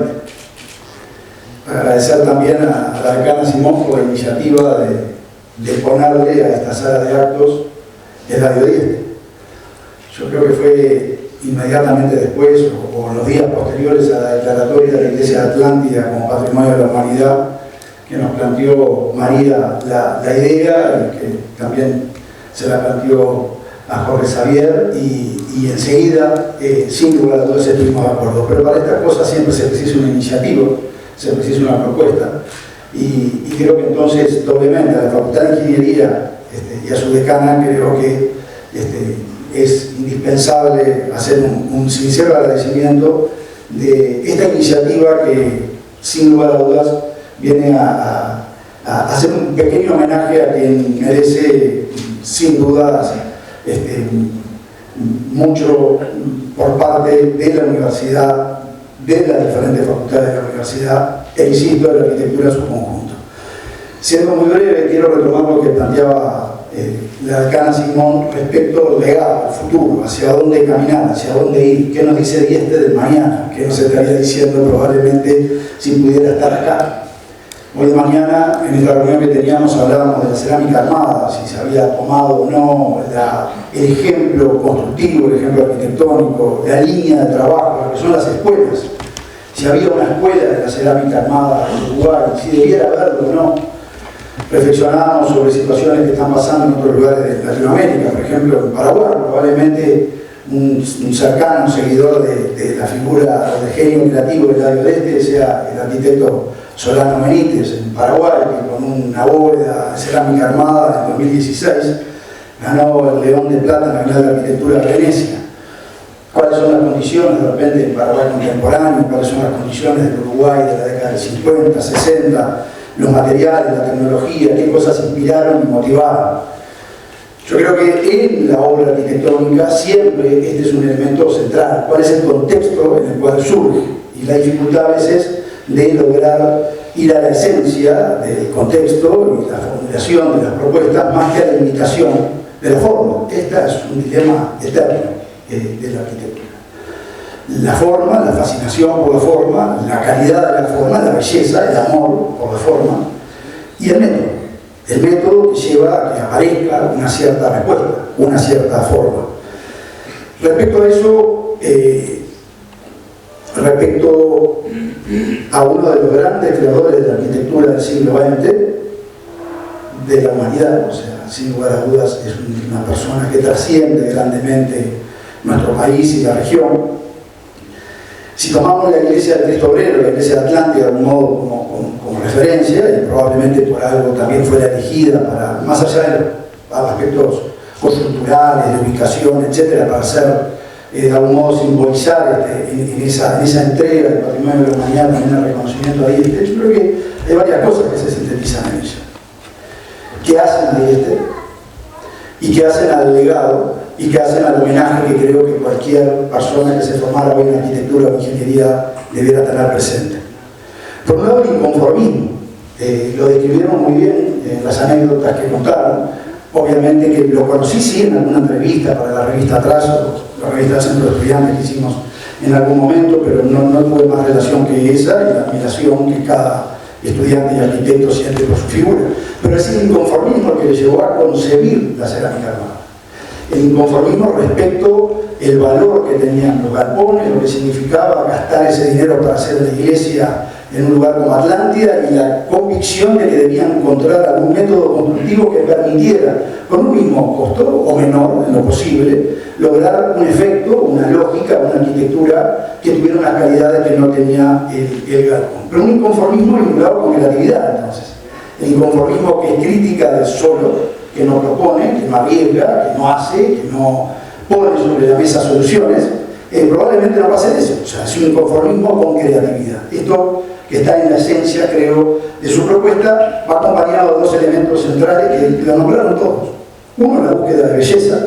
F: Agradecer también a la decana Simón por la iniciativa de ponerle a esta sala de actos el Radio Dieste. Yo creo que fue inmediatamente después o los días posteriores a la declaratoria de la Iglesia de Atlántida como Patrimonio de la Humanidad que nos planteó María la idea, y que también se la planteó a Jorge Xavier, y enseguida, sin lugar a dudas, estuvimos de acuerdo. Pero para estas cosas siempre se precisa una iniciativa, se precisa una propuesta, y creo que entonces doblemente a la Facultad de Ingeniería y a su decana creo que es indispensable hacer un sincero agradecimiento de esta iniciativa que, sin lugar a dudas, viene a hacer un pequeño homenaje a quien merece, sin dudas, mucho por parte de la universidad, de las diferentes facultades de la universidad, e insisto, de la arquitectura en su conjunto. Siendo muy breve, quiero retomar lo que planteaba la decana Simón respecto al legado, al futuro, hacia dónde caminar, hacia dónde ir, qué nos dice Dieste del mañana, qué nos estaría diciendo probablemente si pudiera estar acá. Hoy de mañana, en esta reunión que teníamos, hablábamos de la cerámica armada, si se había tomado o no el ejemplo constructivo, el ejemplo arquitectónico, la línea de trabajo, lo que son las escuelas. Si había una escuela de la cerámica armada en Uruguay, si debiera haberlo o no. Reflexionábamos sobre situaciones que están pasando en otros lugares de Latinoamérica, por ejemplo en Paraguay. Probablemente un cercano seguidor de la figura del genio creativo del Radio Este sea el arquitecto Solano Benítez en Paraguay, que con una bóveda de cerámica armada en 2016 ganó el León de Plata en la Bienal de Arquitectura de Venecia. ¿Cuáles son las condiciones de repente en Paraguay contemporáneo? ¿Cuáles son las condiciones del Uruguay de la década del 50, 60? Los materiales, la tecnología, qué cosas inspiraron y motivaron. Yo creo que en la obra arquitectónica siempre este es un elemento central. ¿Cuál es el contexto en el cual surge? Y la dificultad a veces de lograr ir a la esencia del contexto y la formulación de las propuestas más que a la imitación de la forma. Este es un dilema eterno de la arquitectura. La forma, la fascinación por la forma, la calidad de la forma, la belleza, el amor por la forma, y el método que lleva a que aparezca una cierta respuesta, una cierta forma. Respecto a eso, respecto a uno de los grandes creadores de la arquitectura del siglo XX, de la humanidad, o sea, sin lugar a dudas es una persona que trasciende grandemente nuestro país y la región. Si tomamos la iglesia del Cristo Obrero, la iglesia de Atlántida de algún modo como referencia, y probablemente por algo también fuera elegida para, más allá de aspectos coyunturales, de ubicación, etcétera, para hacer de algún modo simbolizar en esa entrega del patrimonio de la humanidad, también el reconocimiento ahí. Yo creo que hay varias cosas que se sintetizan en ella, que hacen a y que hacen al legado y que hacen al homenaje que creo que cualquier persona que se formara hoy en arquitectura o ingeniería debiera tener presente. Por un lado, el inconformismo, lo describieron muy bien en las anécdotas que contaron. Obviamente que lo conocí sí en alguna entrevista para la revista Trazo, la revista del Centro de Estudiantes que hicimos en algún momento, pero no tuve más relación que esa y la admiración que cada estudiante y arquitecto siente por su figura. Pero es el inconformismo el que le llevó a concebir la cerámica armada. El inconformismo respecto al valor que tenían los galpones, lo que significaba gastar ese dinero para hacer la iglesia en un lugar como Atlántida y la convicción de que debían encontrar algún método constructivo que permitiera, con un mismo costo o menor en lo posible, lograr un efecto, una lógica, una arquitectura que tuviera unas calidades que no tenía el galpón. Pero un inconformismo vinculado con creatividad, entonces. El inconformismo que es crítica del solo, que no propone, que no arriesga, que no hace, que no pone sobre la mesa soluciones, probablemente no va a ser eso. O sea, es un inconformismo con creatividad. Esto que está en la esencia, creo, de su propuesta, va acompañado de dos elementos centrales que lo nombraron todos. Uno, la búsqueda de belleza.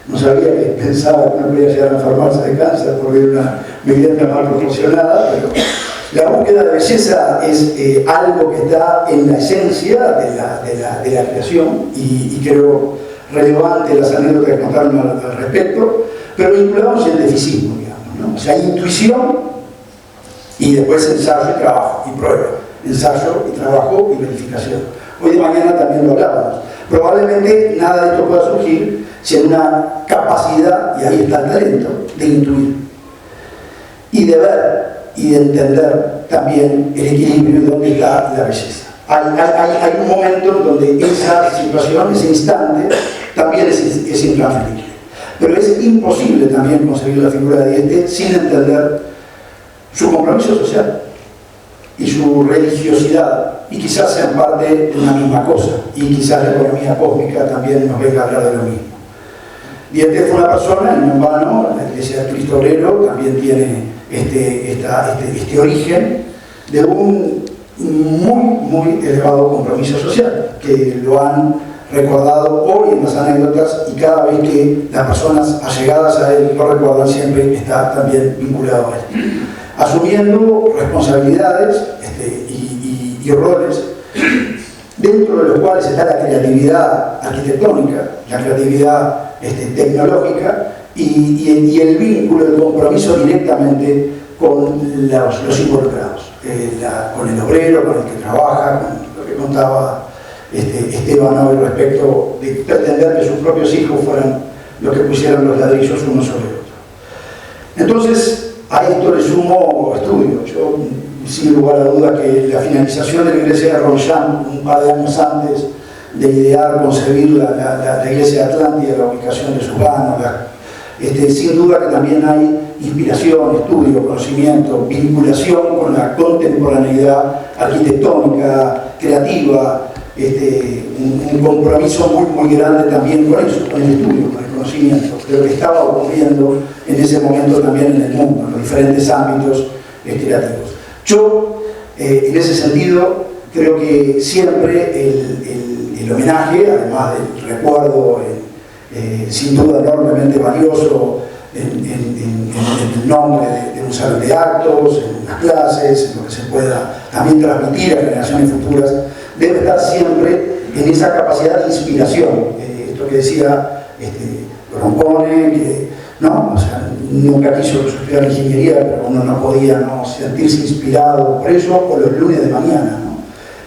F: No sabía que pensaba que no podía llegar a enfermarse de cáncer porque era una vivienda mal proporcionada, pero la búsqueda de belleza es algo que está en la esencia de la creación y creo relevante las anécdotas que contaron al respecto, pero vinculado al cientificismo, digamos, ¿no? O sea, intuición y después ensayo y trabajo y prueba, ensayo y trabajo y verificación. Hoy de mañana también lo hablábamos. Probablemente nada de esto pueda surgir sin una capacidad, y ahí está el talento, de intuir y de ver y de entender también el equilibrio de dónde está la belleza. Hay un momento en donde esa situación, ese instante, también es intransferible. Pero es imposible también conseguir la figura de Dieste sin entender su compromiso social y su religiosidad, y quizás sean parte de una misma cosa, y quizás la economía cósmica también nos venga a hablar de lo mismo. Dieste fue una persona, en vano, la iglesia del Cristo Obrero también tiene este origen de un muy elevado compromiso social, que lo han recordado hoy en las anécdotas, y cada vez que las personas allegadas a él lo recuerdan, siempre está también vinculado a él, asumiendo responsabilidades y roles dentro de los cuales está la creatividad arquitectónica, la creatividad tecnológica y el vínculo, el compromiso directamente con los involucrados, con el obrero, con el que trabaja, con lo que contaba Esteban hoy respecto de pretender que sus propios hijos fueran los que pusieran los ladrillos uno sobre el otro. Entonces, a esto le sumo estudio. Yo, sin lugar a duda, que la finalización de la iglesia de Roncham, un par de años antes de idear, concebir la iglesia de Atlántida, la ubicación de sus vanos, sin duda que también hay inspiración, estudio, conocimiento, vinculación con la contemporaneidad arquitectónica, creativa, un compromiso muy grande también con eso, con el estudio, con el conocimiento, de lo que estaba ocurriendo en ese momento también en el mundo, en los diferentes ámbitos creativos. Yo, en ese sentido, creo que siempre el homenaje, además del recuerdo, sin duda enormemente valioso en el nombre de un salón de actos, en las clases, en lo que se pueda también transmitir a generaciones futuras, debe estar siempre en esa capacidad de inspiración. Esto que decía Rompone, que ¿no? O sea, nunca quiso estudiar ingeniería, pero uno no podía no sentirse inspirado por eso, por los lunes de mañana, ¿no?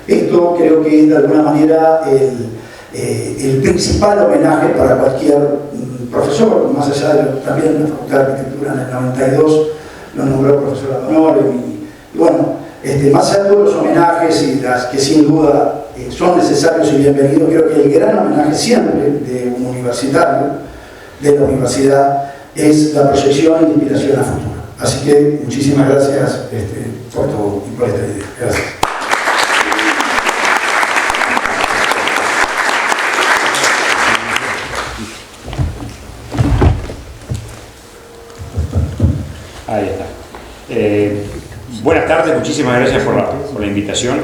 F: Esto creo que es de alguna manera el principal homenaje para cualquier profesor, más allá de también en la Facultad de Arquitectura en el 92 lo nombró profesor ad honorem y bueno, más allá de todos los homenajes y las que sin duda son necesarios y bienvenidos. Creo que el gran homenaje siempre de un universitario, de la universidad, es la proyección y la inspiración a futuro. Así que muchísimas gracias por esta idea. Gracias.
G: Ahí está. Buenas tardes, muchísimas gracias por la invitación.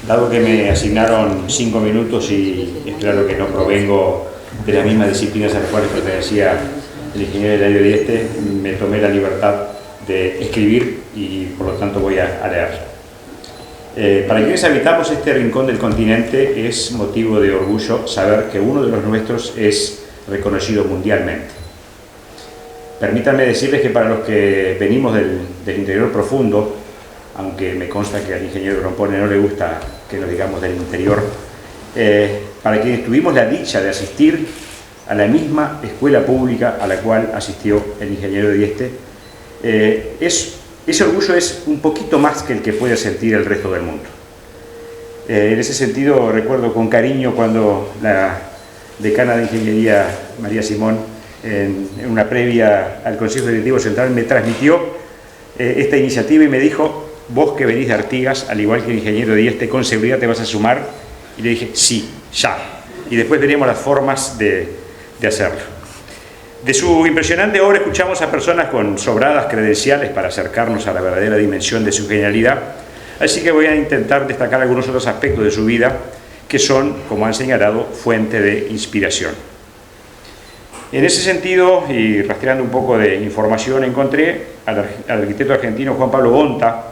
G: Dado que me asignaron 5 minutos y es claro que no provengo de las mismas disciplinas a las cuales pertenecía el ingeniero Eladio Dieste, me tomé la libertad de escribir y por lo tanto voy a leer. Para quienes habitamos este rincón del continente es motivo de orgullo saber que uno de los nuestros es reconocido mundialmente. Permítanme decirles que para los que venimos del interior profundo, aunque me consta que al ingeniero Grompone no le gusta que nos digamos del interior, para quienes tuvimos la dicha de asistir a la misma escuela pública a la cual asistió el ingeniero Dieste, ese orgullo es un poquito más que el que puede sentir el resto del mundo. En ese sentido recuerdo con cariño cuando la decana de Ingeniería, María Simón, en una previa al Consejo Directivo Central me transmitió esta iniciativa y me dijo: vos que venís de Artigas, al igual que el ingeniero Dieste, con seguridad te vas a sumar. Y le dije: sí, ya. Y después veremos las formas de hacerlo. De su impresionante obra escuchamos a personas con sobradas credenciales para acercarnos a la verdadera dimensión de su genialidad, así que voy a intentar destacar algunos otros aspectos de su vida que son, como han señalado, fuente de inspiración. En ese sentido, y rastreando un poco de información, encontré al arquitecto argentino Juan Pablo Bonta,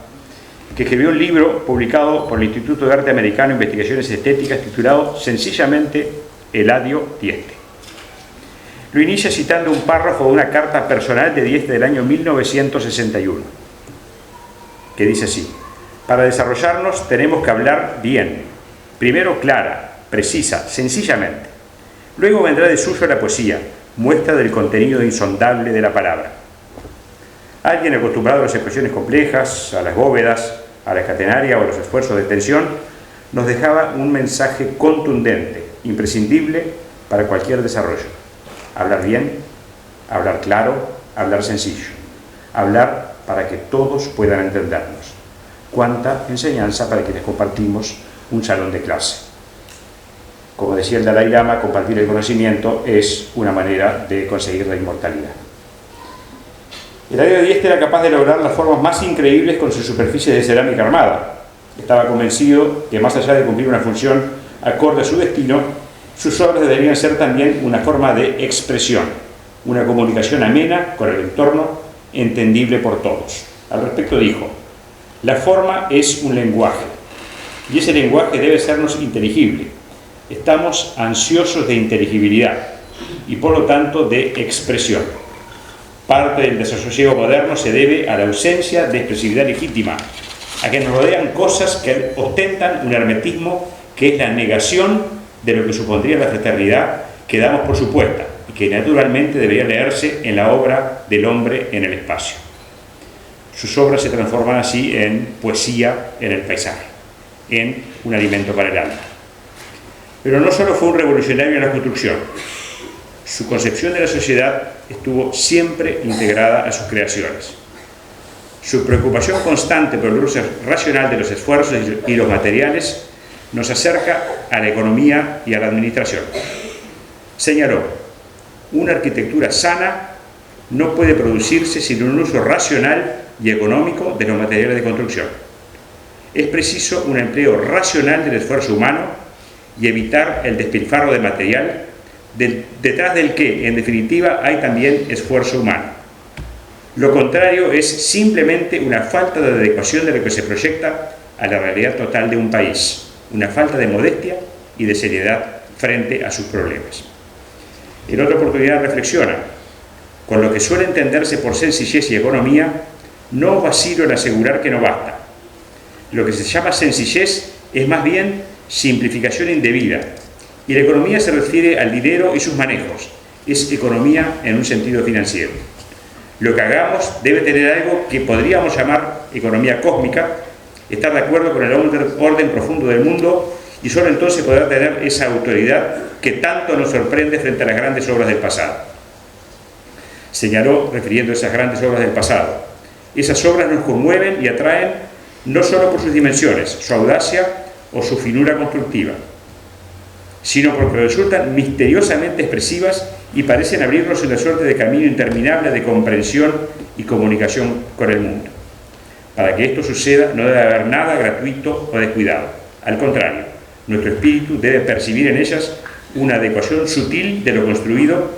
G: que escribió un libro publicado por el Instituto de Arte Americano e Investigaciones Estéticas titulado sencillamente Eladio Dieste. Lo inicia citando un párrafo de una carta personal de Dieste del año 1961, que dice así: para desarrollarnos tenemos que hablar bien, primero clara, precisa, sencillamente. Luego vendrá de suyo la poesía, muestra del contenido insondable de la palabra. Alguien acostumbrado a las expresiones complejas, a las bóvedas, a la catenaria o a los esfuerzos de tensión, nos dejaba un mensaje contundente, imprescindible para cualquier desarrollo. Hablar bien, hablar claro, hablar sencillo. Hablar para que todos puedan entendernos. Cuánta enseñanza para quienes compartimos un salón de clase. Como decía el Dalai Lama, compartir el conocimiento es una manera de conseguir la inmortalidad. Eladio Dieste era capaz de lograr las formas más increíbles con sus superficies de cerámica armada. Estaba convencido que más allá de cumplir una función acorde a su destino, sus obras deberían ser también una forma de expresión, una comunicación amena con el entorno, entendible por todos. Al respecto dijo: la forma es un lenguaje, y ese lenguaje debe sernos inteligible. Estamos ansiosos de inteligibilidad y por lo tanto de expresión. Parte del desasosiego moderno se debe a la ausencia de expresividad legítima, a que nos rodean cosas que ostentan un hermetismo que es la negación de lo que supondría la fraternidad que damos por supuesta y que naturalmente debería leerse en la obra del hombre en el espacio. Sus obras se transforman así en poesía en el paisaje, en un alimento para el alma. Pero no solo fue un revolucionario en la construcción. Su concepción de la sociedad estuvo siempre integrada a sus creaciones. Su preocupación constante por el uso racional de los esfuerzos y los materiales nos acerca a la economía y a la administración. Señaló: una arquitectura sana no puede producirse sin un uso racional y económico de los materiales de construcción. Es preciso un empleo racional del esfuerzo humano y evitar el despilfarro de material, detrás del que, en definitiva, hay también esfuerzo humano. Lo contrario es simplemente una falta de adecuación de lo que se proyecta a la realidad total de un país, una falta de modestia y de seriedad frente a sus problemas. En otra oportunidad reflexiona: con lo que suele entenderse por sencillez y economía, no vacilo en asegurar que no basta. Lo que se llama sencillez es más bien simplificación indebida, y la economía se refiere al dinero y sus manejos, es economía en un sentido financiero. Lo que hagamos debe tener algo que podríamos llamar economía cósmica, estar de acuerdo con el orden profundo del mundo y solo entonces podrá tener esa autoridad que tanto nos sorprende frente a las grandes obras del pasado. Señaló, refiriendo a esas grandes obras del pasado: esas obras nos conmueven y atraen no solo por sus dimensiones, su audacia o su finura constructiva, sino porque resultan misteriosamente expresivas y parecen abrirnos una suerte de camino interminable de comprensión y comunicación con el mundo. Para que esto suceda no debe haber nada gratuito o descuidado. Al contrario, nuestro espíritu debe percibir en ellas una adecuación sutil de lo construido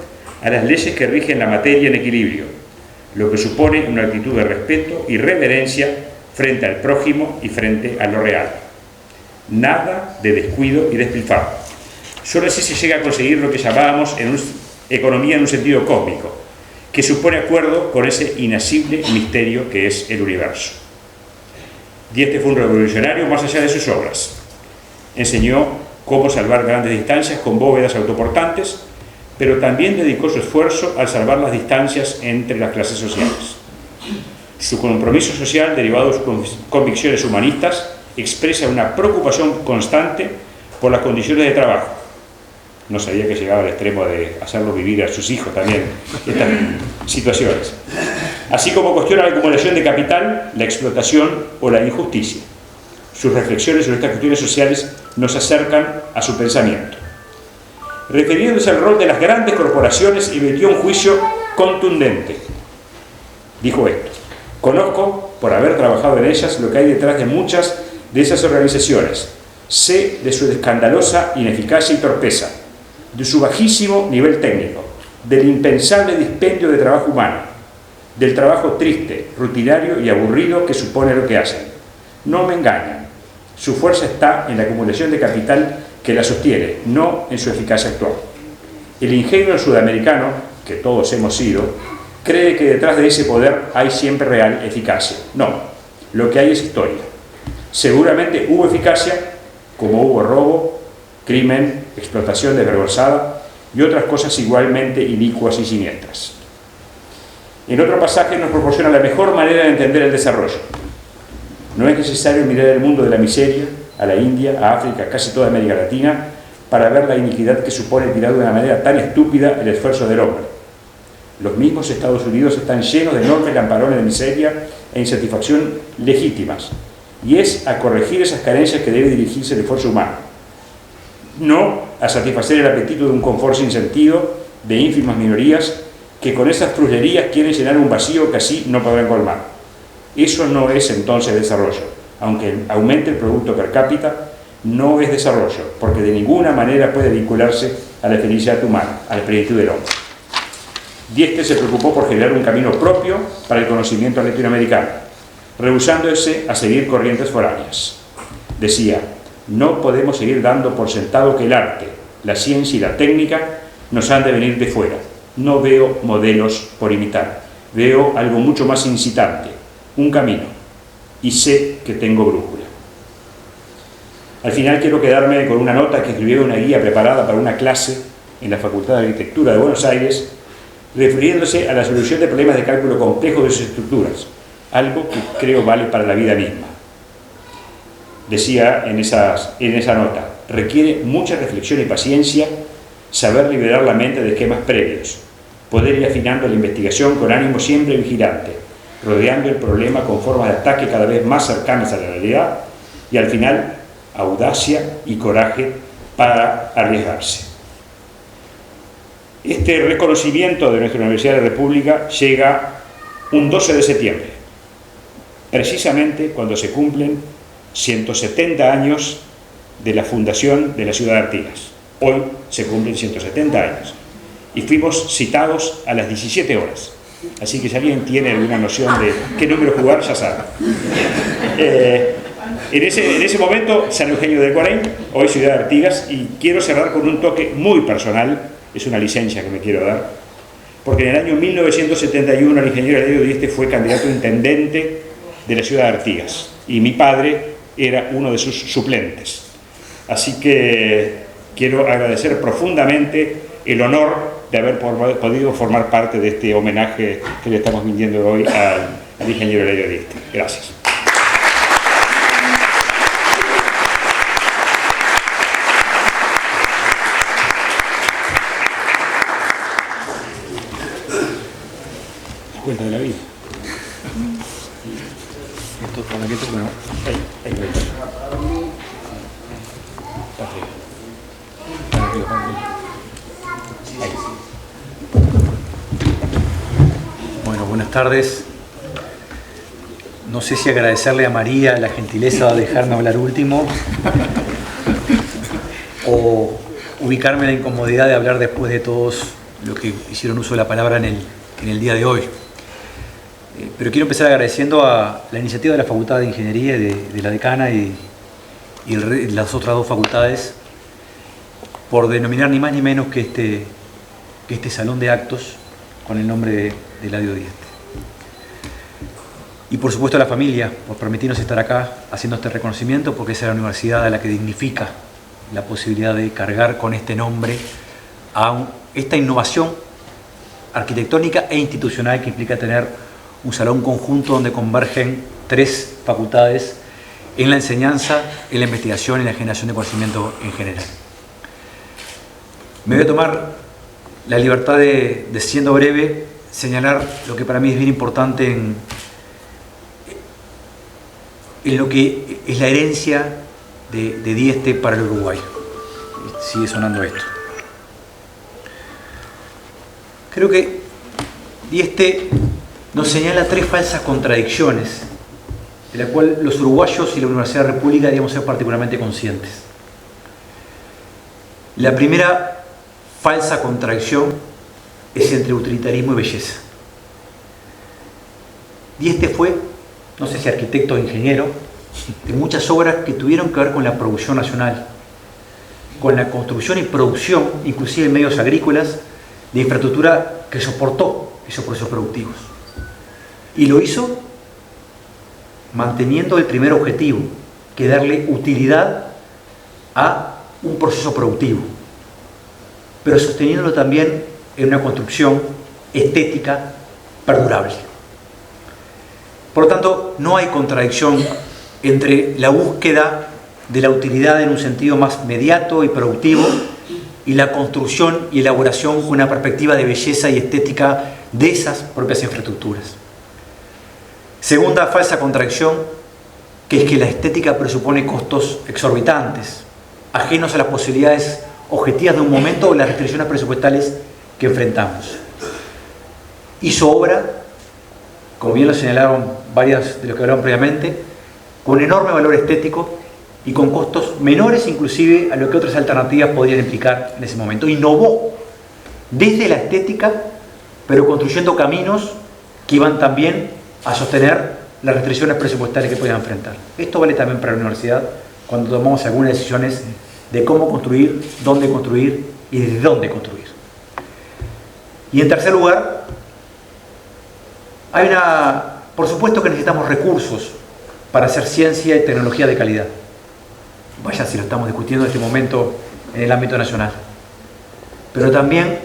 G: a las leyes que rigen la materia en equilibrio, lo que supone una actitud de respeto y reverencia frente al prójimo y frente a lo real. Nada de descuido y despilfarro. Solo así se llega a conseguir lo que llamábamos economía en un sentido cósmico, que supone acuerdo con ese inasible misterio que es el universo. Dieste fue un revolucionario más allá de sus obras. Enseñó cómo salvar grandes distancias con bóvedas autoportantes, pero también dedicó su esfuerzo al salvar las distancias entre las clases sociales. Su compromiso social, derivado de sus convicciones humanistas, expresa una preocupación constante por las condiciones de trabajo. No sabía que llegaba al extremo de hacerlo vivir a sus hijos también estas situaciones. Así como cuestiona la acumulación de capital, la explotación o la injusticia. Sus reflexiones sobre estas cuestiones sociales nos acercan a su pensamiento. Refiriéndose al rol de las grandes corporaciones, emitió un juicio contundente. Dijo esto: conozco, por haber trabajado en ellas, lo que hay detrás de muchas de esas organizaciones. Sé de su escandalosa ineficacia y torpeza, de su bajísimo nivel técnico, del impensable dispendio de trabajo humano, del trabajo triste, rutinario y aburrido que supone lo que hacen. No me engañan. Su fuerza está en la acumulación de capital que la sostiene, no en su eficacia actual. El ingenio sudamericano, que todos hemos sido, cree que detrás de ese poder hay siempre real eficacia. No, lo que hay es historia. Seguramente hubo eficacia, como hubo robo, crimen, explotación desvergonzada y otras cosas igualmente inicuas y siniestras. En otro pasaje nos proporciona la mejor manera de entender el desarrollo. No es necesario mirar el mundo de la miseria, a la India, a África, a casi toda América Latina, para ver la iniquidad que supone tirar de una manera tan estúpida el esfuerzo del hombre. Los mismos Estados Unidos están llenos de enormes lamparones de miseria e insatisfacción legítimas, y es a corregir esas carencias que debe dirigirse el esfuerzo humano, no a satisfacer el apetito de un confort sin sentido de ínfimas minorías que con esas fruslerías quieren llenar un vacío que así no podrán colmar. Eso no es entonces desarrollo. Aunque aumente el producto per cápita, no es desarrollo, porque de ninguna manera puede vincularse a la felicidad humana, a la plenitud del hombre. Dieste se preocupó por generar un camino propio para el conocimiento latinoamericano, rehusándose a seguir corrientes foráneas. Decía: no podemos seguir dando por sentado que el arte, la ciencia y la técnica nos han de venir de fuera. No veo modelos por imitar, veo algo mucho más incitante, un camino, y sé que tengo brújula. Al final quiero quedarme con una nota que escribió una guía preparada para una clase en la Facultad de Arquitectura de Buenos Aires, refiriéndose a la solución de problemas de cálculo complejo de sus estructuras, algo que creo vale para la vida misma. Decía en esa nota: requiere mucha reflexión y paciencia saber liberar la mente de esquemas previos, poder ir afinando la investigación con ánimo siempre vigilante, rodeando el problema con formas de ataque cada vez más cercanas a la realidad y al final audacia y coraje para arriesgarse. Este reconocimiento de nuestra Universidad de la República llega un 12 de septiembre, precisamente cuando se cumplen 170 años de la fundación de la ciudad de Artigas. Hoy se cumplen 170 años y fuimos citados a las 17 horas. Así que si alguien tiene alguna noción de qué número jugar, ya sabe. En ese momento, San Eugenio del Guarén, hoy ciudad de Artigas, y quiero cerrar con un toque muy personal, es una licencia que me quiero dar, porque en el año 1971 el ingeniero Eladio Dieste fue candidato a intendente de la ciudad de Artigas, y mi padre era uno de sus suplentes. Así que quiero agradecer profundamente el honor de haber podido formar parte de este homenaje que le estamos rindiendo hoy al ingeniero Eladio Dieste. Gracias. cuenta de la vida. Esto para que bueno, ahí. Para arriba. Ahí.
H: Bueno, buenas tardes. No sé si agradecerle a María la gentileza de dejarme hablar último o ubicarme en la incomodidad de hablar después de todos los que hicieron uso de la palabra en el día de hoy. Pero quiero empezar agradeciendo a la iniciativa de la Facultad de Ingeniería de la decana y las otras dos facultades por denominar ni más ni menos que este salón de actos con el nombre de Eladio Dieste. Y por supuesto a la familia por permitirnos estar acá haciendo este reconocimiento, porque es la universidad a la que dignifica la posibilidad de cargar con este nombre a esta innovación arquitectónica e institucional que implica tener un salón conjunto donde convergen tres facultades en la enseñanza, en la investigación y en la generación de conocimiento en general. Me voy a tomar la libertad de, siendo breve, señalar lo que para mí es bien importante en lo que es la herencia de Dieste para el Uruguay. Sigue sonando esto. Creo que Dieste nos señala tres falsas contradicciones de las cuales los uruguayos y la Universidad de la República debemos ser particularmente conscientes. La primera falsa contradicción es entre utilitarismo y belleza. Dieste fue, no sé si arquitecto o ingeniero, de muchas obras que tuvieron que ver con la producción nacional, con la construcción y producción, inclusive en medios agrícolas, de infraestructura que soportó esos procesos productivos. Y lo hizo manteniendo el primer objetivo, que es darle utilidad a un proceso productivo, pero sosteniéndolo también en una construcción estética perdurable. Por lo tanto, no hay contradicción entre la búsqueda de la utilidad en un sentido más mediato y productivo y la construcción y elaboración con una perspectiva de belleza y estética de esas propias infraestructuras. Segunda falsa contradicción, que es que la estética presupone costos exorbitantes, ajenos a las posibilidades objetivas de un momento o las restricciones presupuestales que enfrentamos. Hizo obra, como bien lo señalaron varios de los que hablaron previamente, con enorme valor estético y con costos menores inclusive a lo que otras alternativas podrían implicar en ese momento. Innovó desde la estética, pero construyendo caminos que iban también a sostener las restricciones presupuestarias que podían enfrentar. Esto vale también para la universidad cuando tomamos algunas decisiones de cómo construir, dónde construir y desde dónde construir. Y en tercer lugar, por supuesto que necesitamos recursos para hacer ciencia y tecnología de calidad. Vaya si lo estamos discutiendo en este momento en el ámbito nacional. Pero también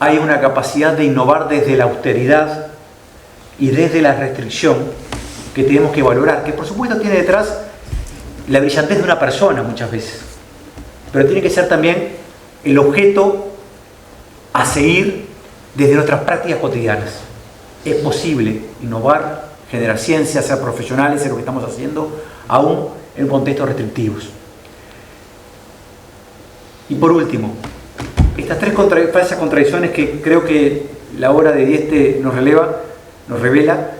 H: hay una capacidad de innovar desde la austeridad y desde la restricción que tenemos que valorar, que por supuesto tiene detrás la brillantez de una persona muchas veces, pero tiene que ser también el objeto a seguir desde nuestras prácticas cotidianas. Es posible innovar, generar ciencia, ser profesionales en lo que estamos haciendo, aún en contextos restrictivos. Y por último, estas tres falsas contradicciones que creo que la obra de Dieste nos revela,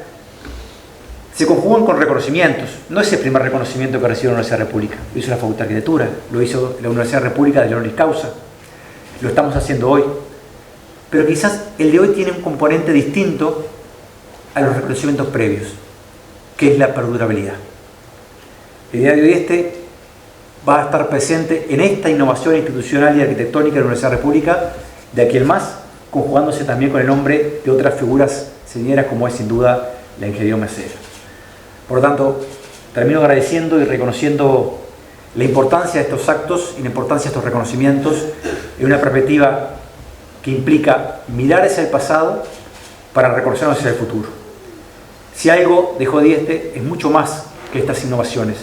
H: se conjugan con reconocimientos. No es el primer reconocimiento que recibió la Universidad de la República, lo hizo la Facultad de Arquitectura, lo hizo la Universidad de la República de honoris causa, lo estamos haciendo hoy. Pero quizás el de hoy tiene un componente distinto a los reconocimientos previos, que es la perdurabilidad. El día de hoy va a estar presente en esta innovación institucional y arquitectónica de la Universidad de la República, de aquí en más, conjugándose también con el nombre de otras figuras señeras como es sin duda la ingeniería Mesera. Por lo tanto, termino agradeciendo y reconociendo la importancia de estos actos y la importancia de estos reconocimientos en una perspectiva que implica mirar hacia el pasado para reconocernos hacia el futuro. Si algo dejó Dieste es mucho más que estas innovaciones.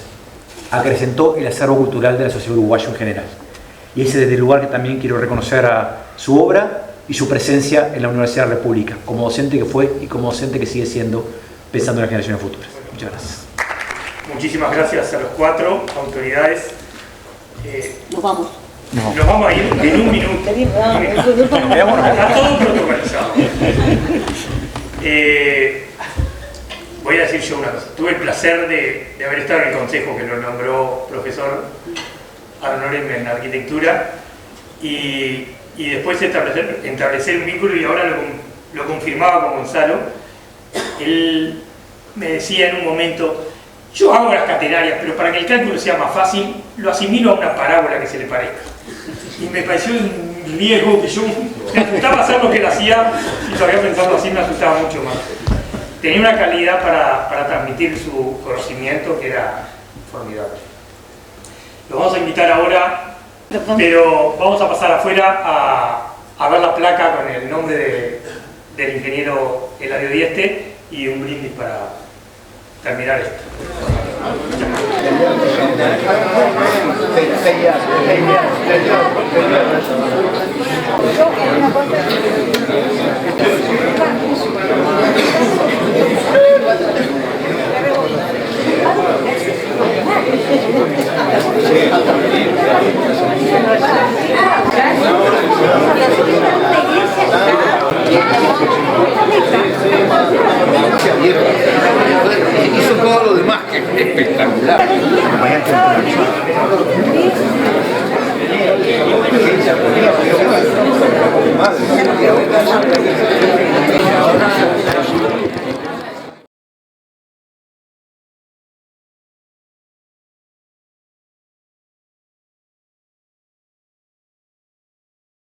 H: Acrecentó el acervo cultural de la sociedad uruguaya en general. Y ese es desde el lugar que también quiero reconocer a su obra y su presencia en la Universidad República, como docente que fue y como docente que sigue siendo, pensando en las generaciones futuras. Muchas gracias.
A: Muchísimas gracias a los 4 autoridades.
I: Nos vamos.
A: Nos vamos a ir en un minuto. Está todo protocolizado. Voy a decir yo una cosa. Tuve el placer de haber estado en el consejo que lo nombró profesor Arnold en arquitectura y después establecer un vínculo, y ahora lo confirmaba con Gonzalo. Él me decía en un momento: yo hago las catenarias, pero para que el cálculo sea más fácil, lo asimilo a una parábola que se le parezca. Y me pareció un riesgo que yo me asustaba hacer lo que él hacía, y todavía pensando así me asustaba mucho más. Tenía una calidad para transmitir su conocimiento que era formidable. Lo vamos a invitar ahora, pero vamos a pasar afuera a ver la placa con el nombre del ingeniero Eladio Dieste y un brindis para terminar esto.
D: Hizo todo lo demás, que es espectacular. Madre.